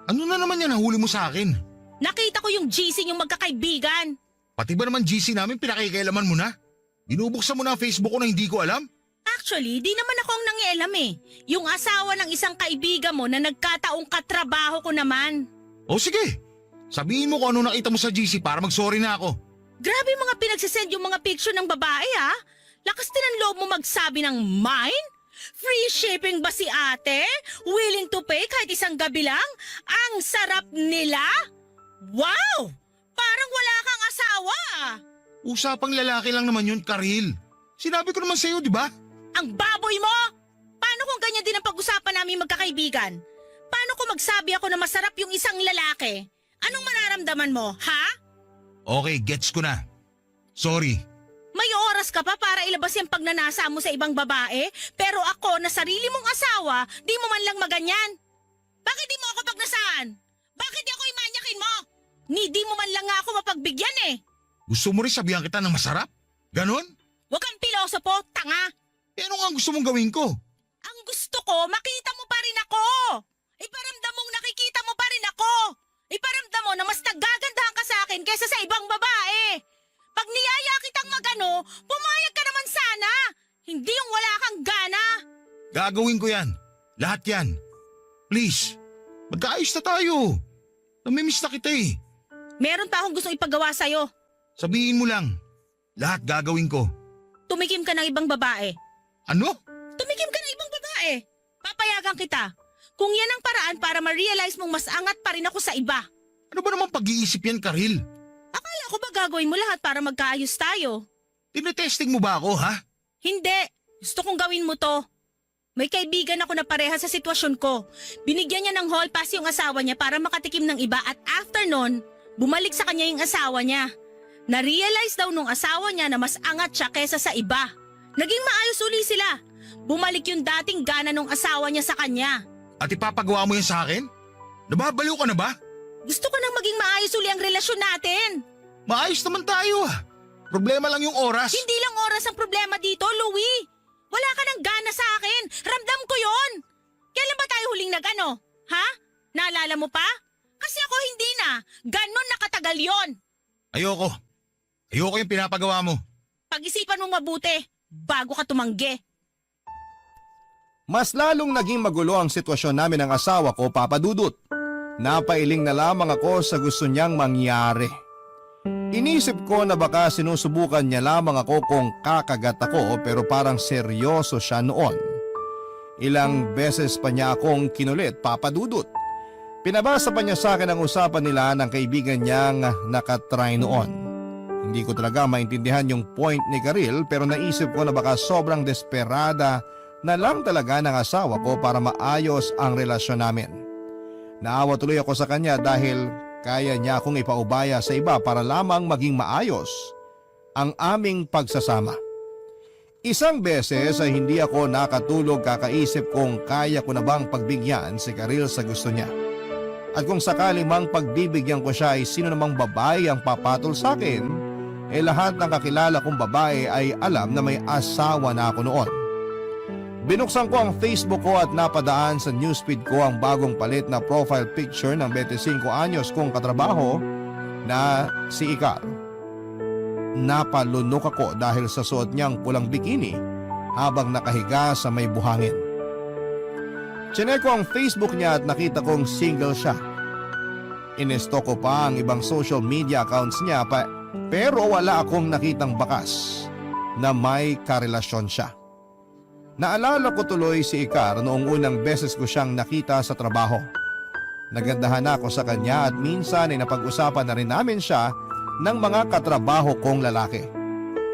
Ano na naman yan nahuli mo sa akin? Nakita ko yung GC yung magkakaibigan. Pati ba naman GC namin pinakikialaman mo na? Binubuksan mo na ang Facebook ko na hindi ko alam? Actually, di naman ako ang nangialam eh. Yung asawa ng isang kaibigan mo na nagkataong katrabaho ko naman. O sige, sabihin mo kung ano nakita mo sa GC para mag-sorry na ako. Grabe mga pinagsisend yung mga picture ng babae ha. Lakas din ang loob mo magsabi ng mine? Free shipping ba si ate? Willing to pay kahit isang gabi lang? Ang sarap nila? Wow! Parang wala kang asawa. Usapang lalaki lang naman yun, Karil. Sinabi ko naman sa'yo, di ba? Ang baboy mo! Paano kung ganyan din ang pag-usapan namin magkakaibigan? Paano kung magsabi ako na masarap yung isang lalaki? Anong mararamdaman mo, ha? Okay, gets ko na. Sorry. May oras ka pa para ilabas yung pagnanasa mo sa ibang babae, pero ako na sarili mong asawa, di mo man lang maganyan. Bakit di mo ako pagnasaan? Bakit di ako imanyakin mo? Di mo man lang nga ako mapagbigyan eh. Gusto mo rin sabihan kita ng masarap? Ganon? Huwag kang pilosopo, tanga. Eh ano nga ang gusto mong gawin ko? Ang gusto ko, makita mo pa rin ako. Iparamdam mong nakikita mo pa rin ako. Iparamdam mo na mas nagagandahan ka sa akin kaysa sa ibang babae. Pag niyaya kitang magano, pumayag ka naman sana. Hindi yung wala kang gana. Gagawin ko yan. Lahat yan. Please, magkaayos na tayo. Namimiss na kita eh. Meron pa akong gustong ipagawa sa'yo. Sabihin mo lang. Lahat gagawin ko. Tumikim ka ng ibang babae. Ano? Tumikim ka ng ibang babae. Papayagan kita. Kung yan ang paraan para ma-realize mong mas angat pa rin ako sa iba. Ano ba namang pag-iisip yan, Karil? Akala ko ba gagawin mo lahat para magkaayos tayo? Tinetesting mo ba ako, ha? Hindi. Gusto kong gawin mo to. May kaibigan ako na pareha sa sitwasyon ko. Binigyan niya ng hall pass yung asawa niya para makatikim ng iba at after nun, bumalik sa kanya yung asawa niya. Na-realize daw nung asawa niya na mas angat siya kesa sa iba. Naging maayos uli sila. Bumalik yung dating gana nung asawa niya sa kanya. At ipapagawa mo yan sa akin? Nababaliw ka na ba? Gusto ko nang maging maayos uli ang relasyon natin. Maayos naman tayo, ah. Problema lang yung oras. Hindi lang oras ang problema dito, Louie. Wala ka ng gana sa akin. Ramdam ko yon. Kailan ba tayo huling nag-ano? Ha? Naalala mo pa? Kasi ako hindi na. Ganon nakatagal yon. Ayoko. Ayoko yung pinapagawa mo. Pag-isipan mong mabuti bago ka tumanggi. Mas lalong naging magulo ang sitwasyon namin ng asawa ko, Papa Dudut. Napailing na lamang ako sa gusto niyang mangyari. Inisip ko na baka sinusubukan niya lamang ako kung kakagat ako pero parang seryoso siya noon. Ilang beses pa niya akong kinulit, Papa Dudut. Pinabasa pa niya sa akin ang usapan nila ng kaibigan niyang nakatry noon. Hindi ko talaga maintindihan yung point ni Karil pero naisip ko na baka sobrang desperada na lang talaga ng asawa ko para maayos ang relasyon namin. Naawa tuloy ako sa kanya dahil kaya niya akong ipaubaya sa iba para lamang maging maayos ang aming pagsasama. Isang beses ay hindi ako nakatulog kakaisip kung kaya ko na bang pagbigyan si Karil sa gusto niya. At kung sakali mang pagbibigyan ko siya ay sino namang babae ang papatol sa akin, lahat ng kakilala kong babae ay alam na may asawa na ako noon. Binuksan ko ang Facebook ko at napadaan sa newsfeed ko ang bagong palit na profile picture ng 25 anyos kong katrabaho na si Icar. Napalunok ako dahil sa suot niyang pulang bikini habang nakahiga sa may buhangin. Chinek ko ang Facebook niya at nakita kong single siya. Inestalk ko pa ang ibang social media accounts niya pero wala akong nakitang bakas na may karelasyon siya. Naalala ko tuloy si Icar noong unang beses ko siyang nakita sa trabaho. Nagandahan ako sa kanya at minsan ay napag-usapan na rin namin siya ng mga katrabaho kong lalaki.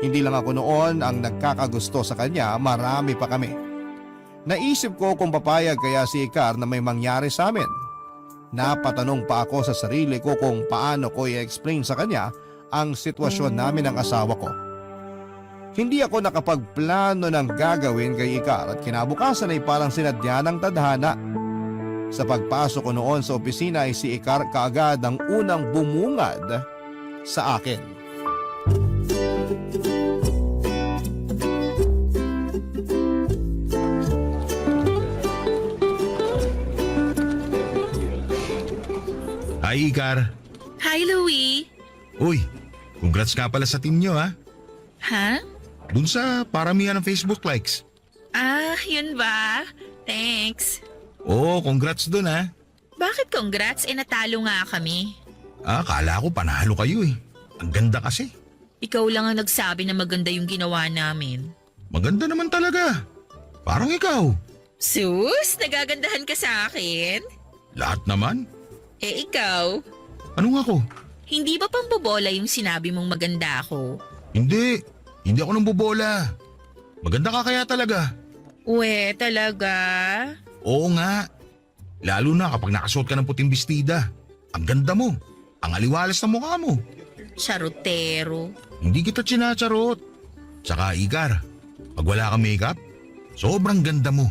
Hindi lang ako noon ang nagkakagusto sa kanya, marami pa kami. Naisip ko kung papayag kaya si Icar na may mangyari sa amin. Napatanong pa ako sa sarili ko kung paano ko i-explain sa kanya ang sitwasyon namin ng asawa ko. Hindi ako nakapagplano ng gagawin kay Icar at kinabukasan ay parang sinadya ng tadhana. Sa pagpasok ko noon sa opisina ay si Icar kaagad ang unang bumungad sa akin. Hi, Icar. Hi, Louie. Uy, congrats nga pala sa team nyo, ha? Ha? Dun sa paramihan ng Facebook likes. Ah, yun ba? Thanks. Oo, congrats dun, ha? Bakit congrats? Natalo nga kami. Akala ko panalo kayo eh. Ang ganda kasi. Ikaw lang ang nagsabi na maganda yung ginawa namin. Maganda naman talaga. Parang ikaw. Sus, nagagandahan ka sa akin? Lahat naman. Ikaw? Anong ako? Hindi ba pang bobola yung sinabi mong maganda ako? Hindi. Hindi ako nang bobola. Maganda ka kaya talaga. Uwe, talaga? Oo nga. Lalo na kapag nakasuot ka ng puting bestida. Ang ganda mo. Ang aliwalas ng mukha mo. Charotero. Hindi kita sinacharot. Tsaka Igar, pag wala kang makeup, sobrang ganda mo.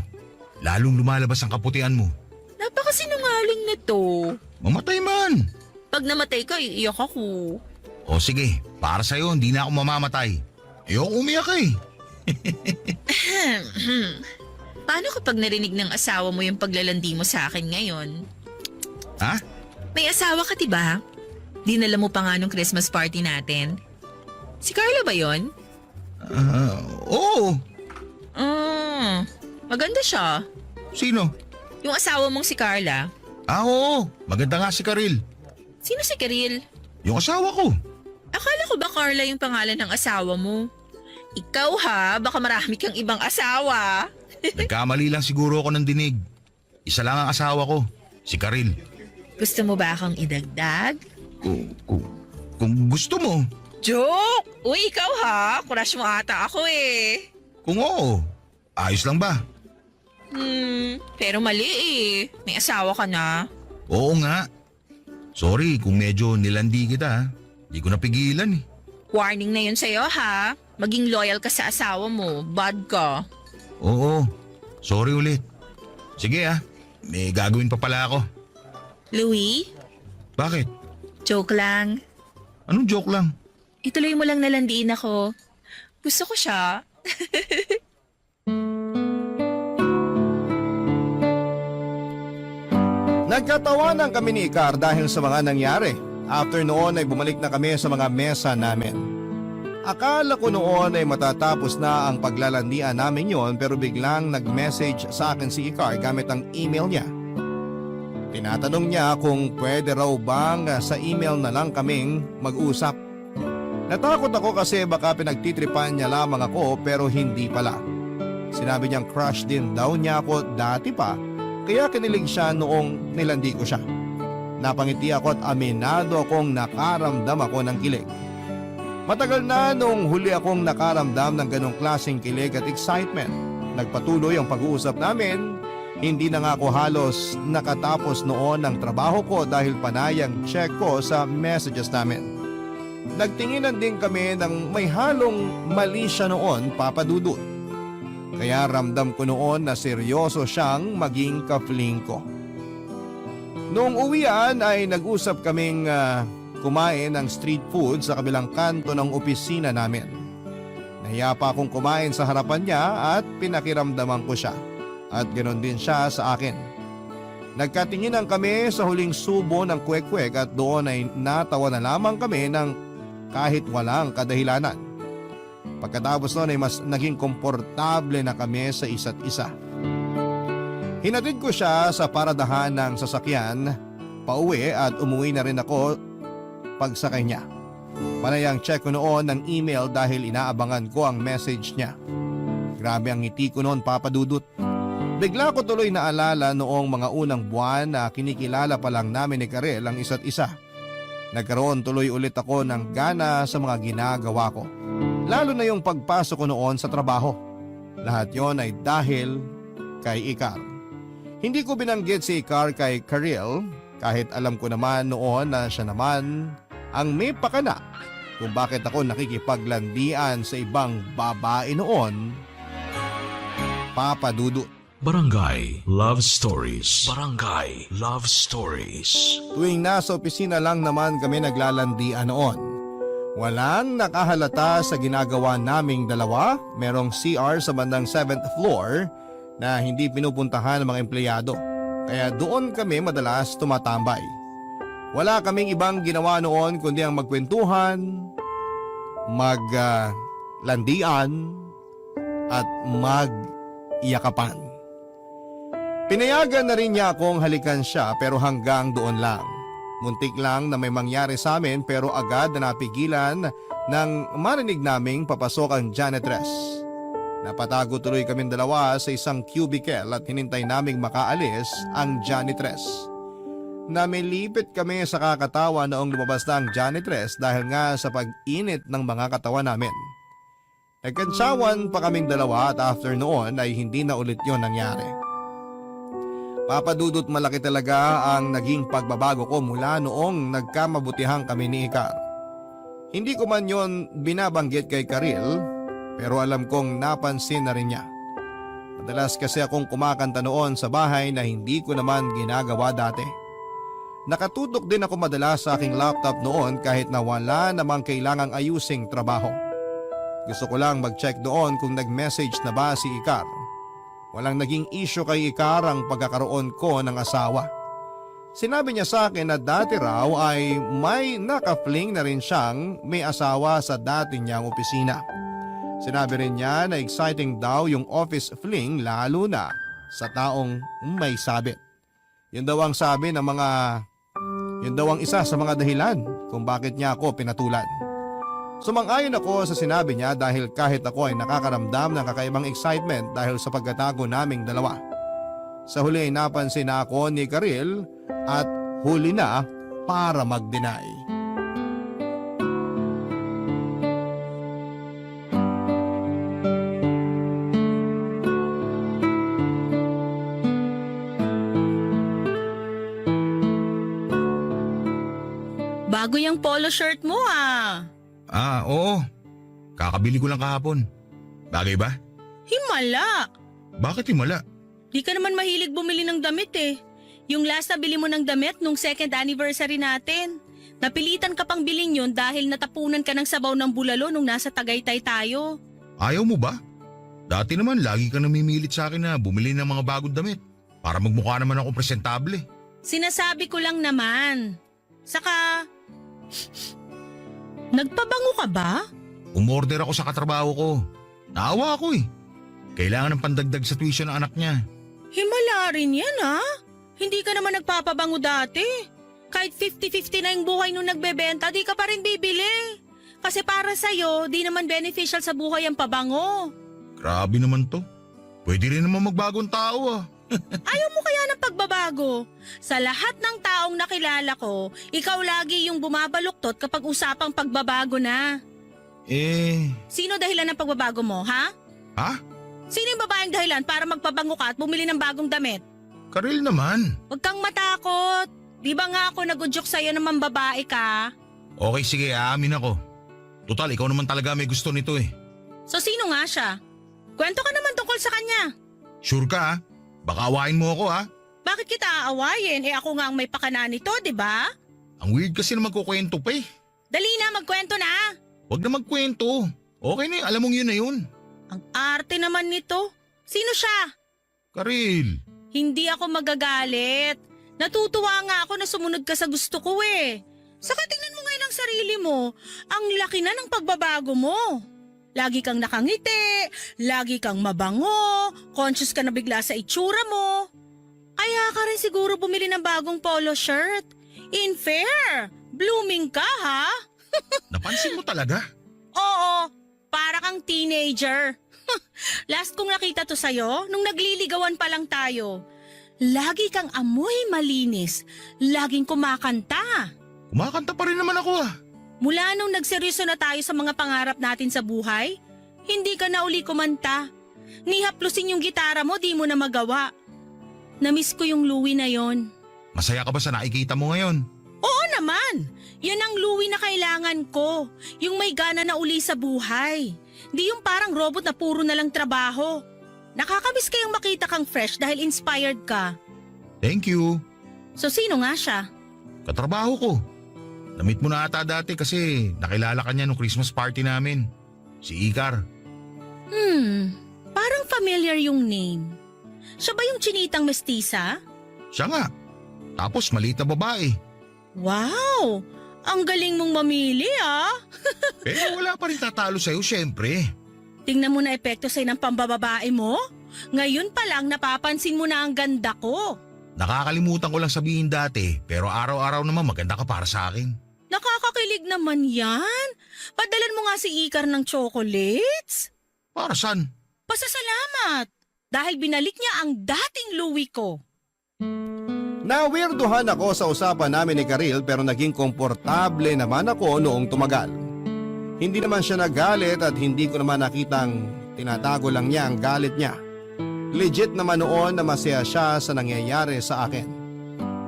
Lalong lumalabas ang kaputian mo. Napakasinungaling nito. Mamatay man. Pag namatay ka, iiyak ako. O sige, para sa'yo hindi na ako mamamatay. Ayoko umiyak eh. Paano kapag narinig ng asawa mo yung paglalandi mo sa akin ngayon? Ha? May asawa ka diba? Dinala mo pa nga nung Christmas party natin. Si Carla ba yon? Oo. Maganda siya. Sino? Yung asawa mong si Carla. Oo. Maganda nga si Karil. Sino si Karil? Yung asawa ko. Akala ko ba Carla yung pangalan ng asawa mo? Ikaw ha, baka marami kang ibang asawa. Nagkamali lang siguro ako ng dinig. Isa lang ang asawa ko, si Karil. Gusto mo ba akong idagdag? Kung gusto mo, Joke! Uy, ikaw ha? Crush mo ata ako eh. kung oo, ayos lang ba? Pero mali eh. May asawa ka na. Oo nga. Sorry kung medyo nilandi kita. Di ko napigilan eh. Warning na yun sa'yo ha. Maging loyal ka sa asawa mo. Bad ka. Oo, sorry ulit. Sige may gagawin pa pala ako. Louie, Bakit? joke lang. Anong joke lang? Ituloy mo lang nalandiin ako. Gusto ko siya. Nagkatawanan kami ni Icar dahil sa mga nangyari. After noon ay bumalik na kami sa mga mesa namin. Akala ko noon ay matatapos na ang paglalandian namin yon pero biglang nag-message sa akin si Icar gamit ang email niya. Tinatanong niya kung pwede raw bang sa email na lang kaming mag-usap. Natakot ako kasi baka pinagtitripan niya lamang ako pero hindi pala. Sinabi niyang crush din daw niya ako dati pa kaya kinilig siya noong nilandi ko siya. Napangiti ako at aminado akong nakaramdam ako ng kilig. Matagal na nung huli akong nakaramdam ng ganong klaseng kilig at excitement. Nagpatuloy ang pag-uusap namin. Hindi na nga ako halos nakatapos noon ng trabaho ko dahil panay ang check ko sa messages namin. Nagtinginan din kami ng may halong mali siya noon, Papa Dudut. Kaya ramdam ko noon na seryoso siyang maging ka-fling ko. Noong uwian ay nag-usap kaming kumain ng street food sa kabilang kanto ng opisina namin. Nahiya pa akong kumain sa harapan niya at pinakiramdaman ko siya. At ganoon din siya sa akin. Nagkatinginan kami sa huling subo ng kwek-kwek at doon ay natawa na lamang kami ng kahit walang kadahilanan. Pagkatapos noon ay mas naging komportable na kami sa isa't isa. Hinatid ko siya sa paradahan ng sasakyan, pauwi at umuwi na rin ako pagsakay niya. Panay ang check ko noon ng email dahil inaabangan ko ang message niya. Grabe ang ngiti ko noon, Papa Dudut. Bigla ko tuloy naalala noong mga unang buwan na kinikilala pa lang namin ni Karel ang isa't isa. Nagkaroon tuloy ulit ako ng gana sa mga ginagawa ko. Lalo na yung pagpasok ko noon sa trabaho. Lahat yon ay dahil kay Icar. Hindi ko binanggit si Icar kay Karel kahit alam ko naman noon na siya naman ang may pakana kung bakit ako nakikipaglandian sa ibang babae noon, Papa Dudut. Barangay Love Stories. Barangay Love Stories. Tuwing nasa opisina lang naman kami naglalandian noon. Walang nakahalata sa ginagawa naming dalawa. Merong CR sa bandang 7th floor na hindi pinupuntahan ng mga empleyado. Kaya doon kami madalas tumatambay. Wala kaming ibang ginawa noon kundi ang magkwentuhan, maglandian at magyakapan. Pinayagan na rin niya akong halikan siya pero hanggang doon lang. Muntik lang na may mangyari sa amin pero agad na napigilan nang marinig naming papasok ang janitress. Napatago tuloy kaming dalawa sa isang cubicle at hinintay naming makaalis ang janitress. Namilipit kami sa kakatawa noong lumabas na ang janitress dahil nga sa pag-init ng mga katawan namin. Nagkantsawan pa kaming dalawa at after noon ay hindi na ulit yon nangyari. Papa Dudut, malaki talaga ang naging pagbabago ko mula noong nagkamabutihang kami ni Icar. Hindi ko man yon binabanggit kay Karil pero alam kong napansin na rin niya. Madalas kasi akong kumakanta noon sa bahay na hindi ko naman ginagawa dati. Nakatutok din ako madalas sa aking laptop noon kahit na wala namang kailangang ayusing trabaho. Gusto ko lang mag-check doon kung nag-message na ba si Icar. Walang naging issue kay Icar ang pagkakaroon ko ng asawa. Sinabi niya sa akin na dati raw ay may naka-fling na rin siyang may asawa sa dati niyang opisina. Sinabi rin niya na exciting daw yung office fling lalo na sa taong may sabit. Yun daw ang sabi ng yun daw ang isa sa mga dahilan kung bakit niya ako pinatulan. Sumang-ayon ako sa sinabi niya dahil kahit ako ay nakakaramdam ng kakaibang excitement dahil sa pagkatago naming dalawa. Sa huli ay napansin na ako ni Karil at huli na para mag-deny. Bago yung polo shirt mo ah. Oo. Kakabili ko lang kahapon. Bagay ba? Himala. Bakit himala? Di ka naman mahilig bumili ng damit eh. Yung last na bili mo ng damit nung second anniversary natin. Napilitan ka pang bilhin yun dahil natapunan ka ng sabaw ng bulalo nung nasa Tagaytay tayo. Ayaw mo ba? Dati naman lagi ka namimilit sa akin na bumili ng mga bagong damit. Para magmukha naman ako presentable. Sinasabi ko lang naman. Saka, nagpabango ka ba? Umorder ako sa katrabaho ko. Naawa ako eh. Kailangan ng pandagdag sa tuition ng anak niya. Himala rin yan ha. Hindi ka naman nagpapabango dati. Kahit 50-50 na yung buhay nung nagbebenta, di ka pa rin bibili. Kasi para sa'yo, di naman beneficial sa buhay ang pabango. Grabe naman to. Pwede rin naman magbagong tao ah. Ayaw mo kaya ng pagbabago? Sa lahat ng taong nakilala ko, ikaw lagi yung bumabaluktot kapag usapang pagbabago na. Sino dahilan ng pagbabago mo, ha? Ha? Sino yung babaeng dahilan para magpabango ka at bumili ng bagong damit? Karil naman. Huwag kang matakot. Di ba nga ako nag-udyok sa'yo na mambabae ka? Okay sige, aamin ako. Total, ikaw naman talaga may gusto nito eh. So sino nga siya? Kwento ka naman tungkol sa kanya. Sure ka ah? Baka awayin mo ako ah. Bakit kita aawayin? Ako nga ang may pakana nito, di ba? Ang weird kasi na magkukwento pa eh. Dali na, magkwento na. Huwag na magkwento. Okay na alam mong yun na yun. Ang arte naman nito. Sino siya? Karil. Hindi ako magagalit. Natutuwa nga ako na sumunod ka sa gusto ko eh. Saka tingnan mo ngayon ang sarili mo. Ang laki na ng pagbabago mo. Lagi kang nakangiti, lagi kang mabango, conscious ka na bigla sa itsura mo. Kaya ka rin siguro bumili ng bagong polo shirt. In fair, blooming ka ha? Napansin mo talaga? Oo, para kang teenager. Last kong nakita to sa'yo, nung nagliligawan pa lang tayo. Lagi kang amoy malinis, laging kumakanta. Kumakanta pa rin naman ako ah. Mula nung nagseryoso na tayo sa mga pangarap natin sa buhay, hindi ka na uli kumanta. Nihaplusin yung gitara mo, di mo na magawa. Namiss ko yung Louie na yon. Masaya ka ba sa nakikita mo ngayon? Oo naman! Yan ang Louie na kailangan ko. Yung may gana na uli sa buhay. Di yung parang robot na puro na lang trabaho. Nakakamiss kayang makita kang fresh dahil inspired ka. Thank you. So sino nga siya? Katrabaho ko. Namit mo na ata dati kasi nakilala ka niya nung Christmas party namin. Si Ikar. Parang familiar yung name. Siya ba yung chinitang mestiza? Siya nga. Tapos maliit na babae. Wow! Ang galing mong mamili ah! Pero wala pa rin tatalo sa'yo syempre. Tingnan mo na epekto sa'yo ng pambababae mo. Ngayon pa lang napapansin mo na ang ganda ko. Nakakalimutan ko lang sabihin dati pero araw-araw naman maganda ka para sa akin. Nakakakilig naman yan. Padalan mo nga si Ikar ng chocolates. Para saan? Pasasalamat. Dahil binalik niya ang dating Louie ko. Nawirduhan ako sa usapan namin ni Karil pero naging komportable naman ako noong tumagal. Hindi naman siya nagalit at hindi ko naman nakitang tinatago lang niya ang galit niya. Legit naman noon na masaya siya sa nangyayari sa akin.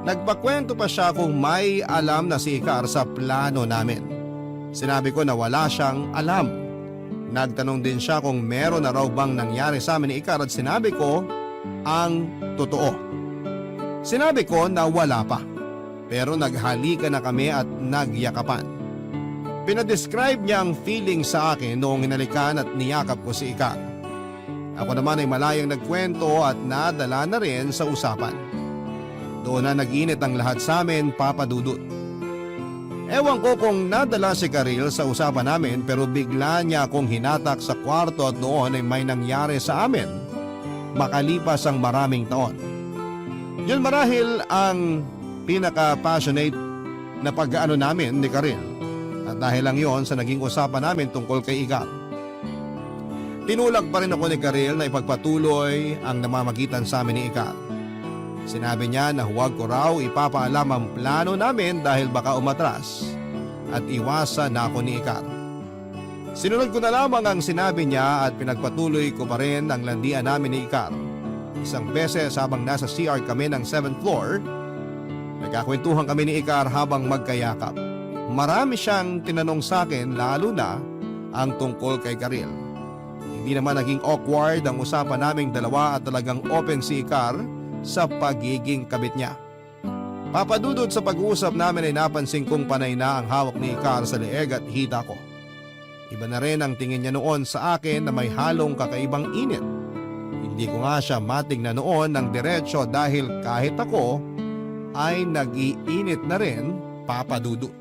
Nagpakwento pa siya kung may alam na si Ikar sa plano namin. Sinabi ko na wala siyang alam. Nagtanong din siya kung meron na raw bang nangyari sa amin ni Ikar at sinabi ko ang totoo. Sinabi ko na wala pa. Pero naghalikan na kami at nagyakapan. Pinadescribe niya ang feeling sa akin noong hinalikan at niyakap ko si Ikar. Ako naman ay malayang nagkwento at nadala na rin sa usapan. Doon na nag-init ang lahat sa amin, Papa Dudut. Ewan ko kung nadala si Karil sa usapan namin pero bigla niya akong hinatak sa kwarto at noon ay may nangyari sa amin makalipas ang maraming taon. Yun marahil ang pinaka-passionate na pag-aano namin ni Karil at dahil lang yon sa naging usapan namin tungkol kay Ikar. Tinulak pa rin ako ni Karil na ipagpatuloy ang namamagitan sa amin ni Ikar. Sinabi niya na huwag ko raw ipapaalam ang plano namin dahil baka umatras at iwasan na ako ni Ikar. Sinunod ko na lamang ang sinabi niya at pinagpatuloy ko pa rin ang landian namin ni Ikar. Isang beses habang nasa CR kami ng 7th floor, nagkakwentuhan kami ni Ikar habang magkayakap. Marami siyang tinanong sa akin lalo na ang tungkol kay Karil. Hindi naman naging awkward ang usapan naming dalawa at talagang open si Ikar sa pagiging kabit niya. Papadudod sa pag-uusap namin ay napansin kong panay na ang hawak ni Ikar sa leeg at hita ko. Iba na rin ang tingin niya noon sa akin na may halong kakaibang init. Hindi ko nga siya matingnan noon ng diretsyo dahil kahit ako ay nag-iinit na rin, papadudod.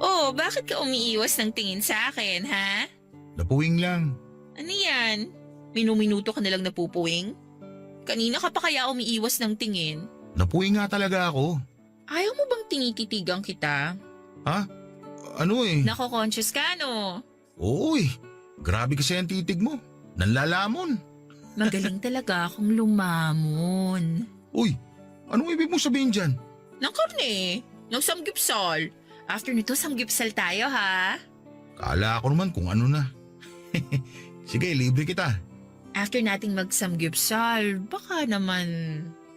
Oh, bakit ka umiiwas ng tingin sa akin, ha? Napuwing lang. Ano yan? Minuminuto ka na lang napupuwing? Kanina ka pa kaya umiiwas ng tingin? Napuwing nga talaga ako. Ayaw mo bang tinititigan kita? Ha? Ano eh? Nako-conscious ka, no? Oo eh. Grabe kasi ang titig mo. Nanlalamon. Magaling talaga akong lumamon. Uy, anong ibig mo sabihin dyan? Ng karne, ng samgyupsal. After nito, samgyupsal tayo, ha? Kala ko naman kung ano na. Sige, libre kita. After nating mag-samgyupsal, baka naman...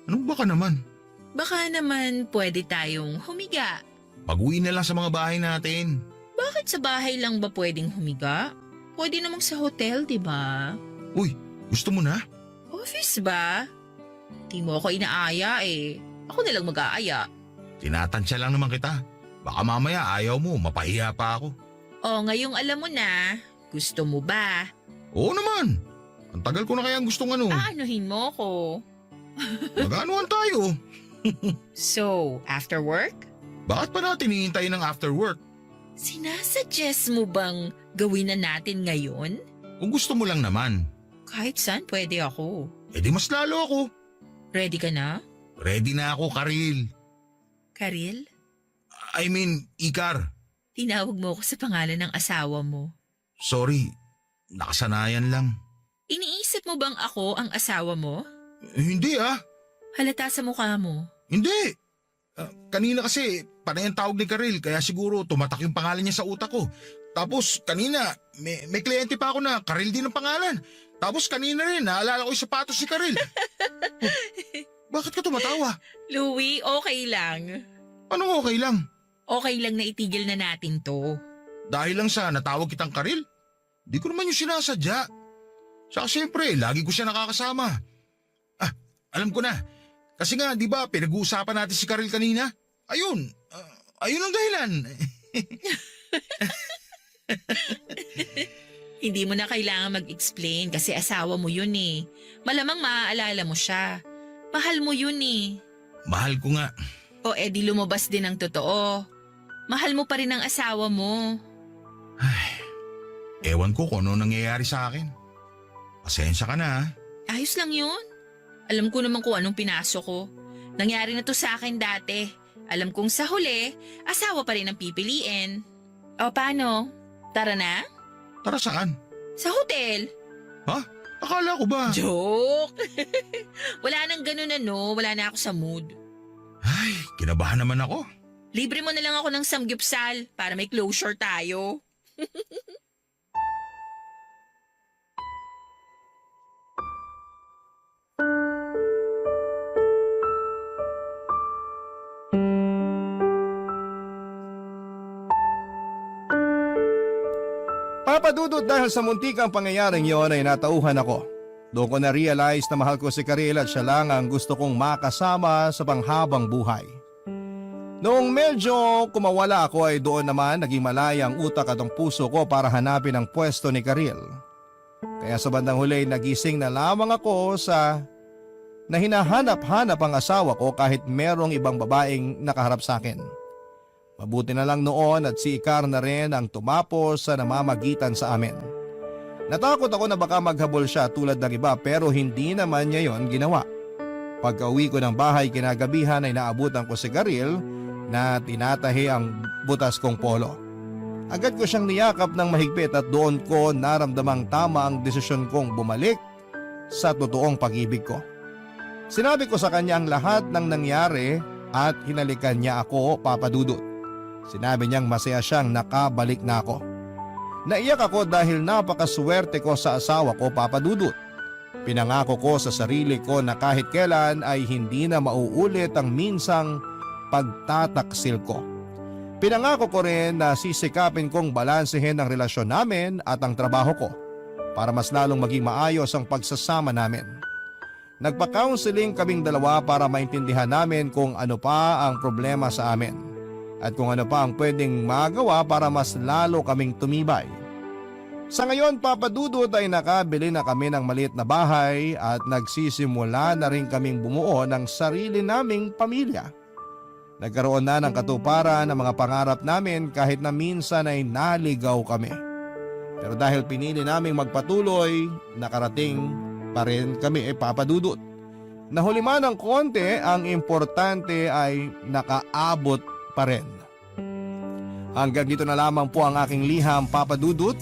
Anong baka naman? Baka naman pwede tayong humiga. Pag-uwi na lang sa mga bahay natin. Bakit sa bahay lang ba pwedeng humiga? Pwede namang sa hotel, di ba? Uy, gusto mo na? Office ba? Di mo ako inaaya eh. Ako na lang mag-aaya. Tinatansya lang naman kita. Baka mamaya ayaw mo, mapahiya pa ako. O ngayong alam mo na, gusto mo ba? Oo naman. Ang tagal ko na kayang gustong ano. Aanuhin mo ko. Mag-anuhan tayo. So, after work? Bakit pa natin hihintayin ng after work? Sinasuggest mo bang gawin na natin ngayon? Kung gusto mo lang naman. Kahit saan pwede ako. Eh di mas lalo ako. Ready ka na? Ready na ako, Karil. Karil? I mean, Ikar. Tinawag mo ako sa pangalan ng asawa mo. Sorry, nakasanayan lang. Iniisip mo bang ako ang asawa mo? Hindi ah. Halata sa mukha mo. Hindi. Kanina kasi panay ang tawag ni Karil kaya siguro tumatak yung pangalan niya sa utak ko. Tapos kanina may kliyente pa ako na Karil din ang pangalan. Tapos kanina rin naalala ko yung sapatos ni Karil. Bakit ka tumatawa? Louie, okay lang. Anong okay lang? Okay lang na itigil na natin to. Dahil lang sa natawag kitang Karil? Di ko naman yung sinasadya. Saka siyempre, lagi ko siya nakakasama. Ah, alam ko na. Kasi nga, di ba, pinag-uusapan natin si Karil kanina? Ayun, ayun ang dahilan. Hindi mo na kailangan mag-explain kasi asawa mo yun eh. Malamang maaalala mo siya. Mahal mo yun eh. Mahal ko nga. O edi lumabas din ang totoo. Mahal mo pa rin ang asawa mo. Ewan ko kung ano nangyayari sa akin. Pasensya ka na ha. Ayos lang yun. Alam ko naman kung anong pinasok ko. Nangyari na to sa akin dati. Alam kong sa huli, asawa pa rin ang pipiliin. O paano? Tara na? Tara saan? Sa hotel. Ha? Akala ko ba? Joke! Wala nang ganun ano. Wala na ako sa mood. Ay, kinabahan naman ako. Libre mo na lang ako ng samgyupsal para may closure tayo. Papadudod dahil sa muntikang pangyayaring yon ay natauhan ako. Doon ko na-realize na mahal ko si Karil at siya lang ang gusto kong makasama sa panghabang buhay. Noong medyo kumawala ako ay doon naman naging malaya ang utak at ang puso ko para hanapin ang pwesto ni Karil. Kaya sa bandang huli nagising na lamang ako sa na hinahanap-hanap ang asawa ko kahit merong ibang babaeng nakaharap sa akin. Mabuti na lang noon at si Ikar na rin ang tumapos sa namamagitan sa amin. Natakot ako na baka maghabol siya tulad ng iba pero hindi naman niya yon ginawa. Pagka-uwi ko ng bahay kinagabihan ay naabutan ko si Garil na tinatahi ang butas kong polo. Agad ko siyang niyakap ng mahigpit at doon ko naramdamang tama ang desisyon kong bumalik sa totoong pag-ibig ko. Sinabi ko sa kanya ang lahat ng nangyari at hinalikan niya ako, Papa Dudut. Sinabi niyang masaya siyang nakabalik na ako. Naiyak ako dahil napakaswerte ko sa asawa ko, Papa Dudut. Pinangako ko sa sarili ko na kahit kailan ay hindi na mauulit ang minsang pagtataksil ko. Pinangako ko rin na sisikapin kong balansehin ang relasyon namin at ang trabaho ko para mas lalong maging maayos ang pagsasama namin. Nagpa-counseling kaming dalawa para maintindihan namin kung ano pa ang problema sa amin at kung ano pa ang pwedeng magawa para mas lalo kaming tumibay. Sa ngayon, Papa Dudut, ay nakabili na kami ng maliit na bahay at nagsisimula na rin kaming bumuo ng sarili naming pamilya. Nagkaroon na ng katuparan ng mga pangarap namin kahit na minsan ay naligaw kami. Pero dahil pinili naming magpatuloy, nakarating pa rin kami, Papa Dudut. Nahuli man ng konti, ang importante ay nakaabot pa rin. Hanggang dito na lamang po ang aking liham, Papa Dudut.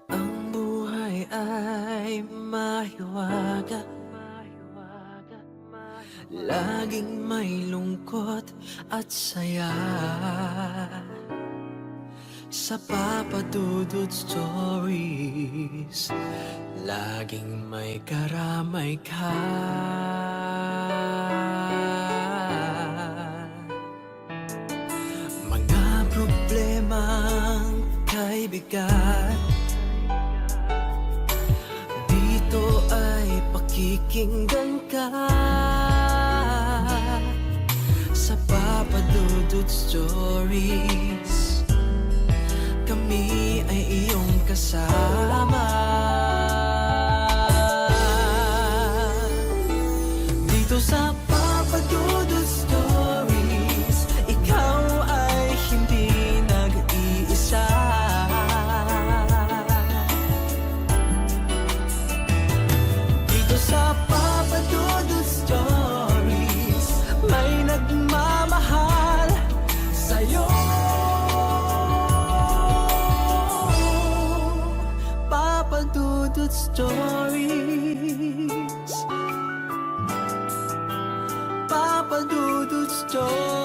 Ang buhay ay mahiwaga, laging may lungkot at saya. Sa Papa Dudut Stories, laging may karamay ka. Mga problemang kaibigan, dito ay pakikinggan ka. Sa Papa Dudut Stories, kami ay iyong kasama. Dito sa Papa Dudut Stories, ikaw ay hindi nag-iisa. Dito sa Papa Dudut Stories, may nagmamahal sa'yo. Papa Dudut Stories, Papa Dudut Stories.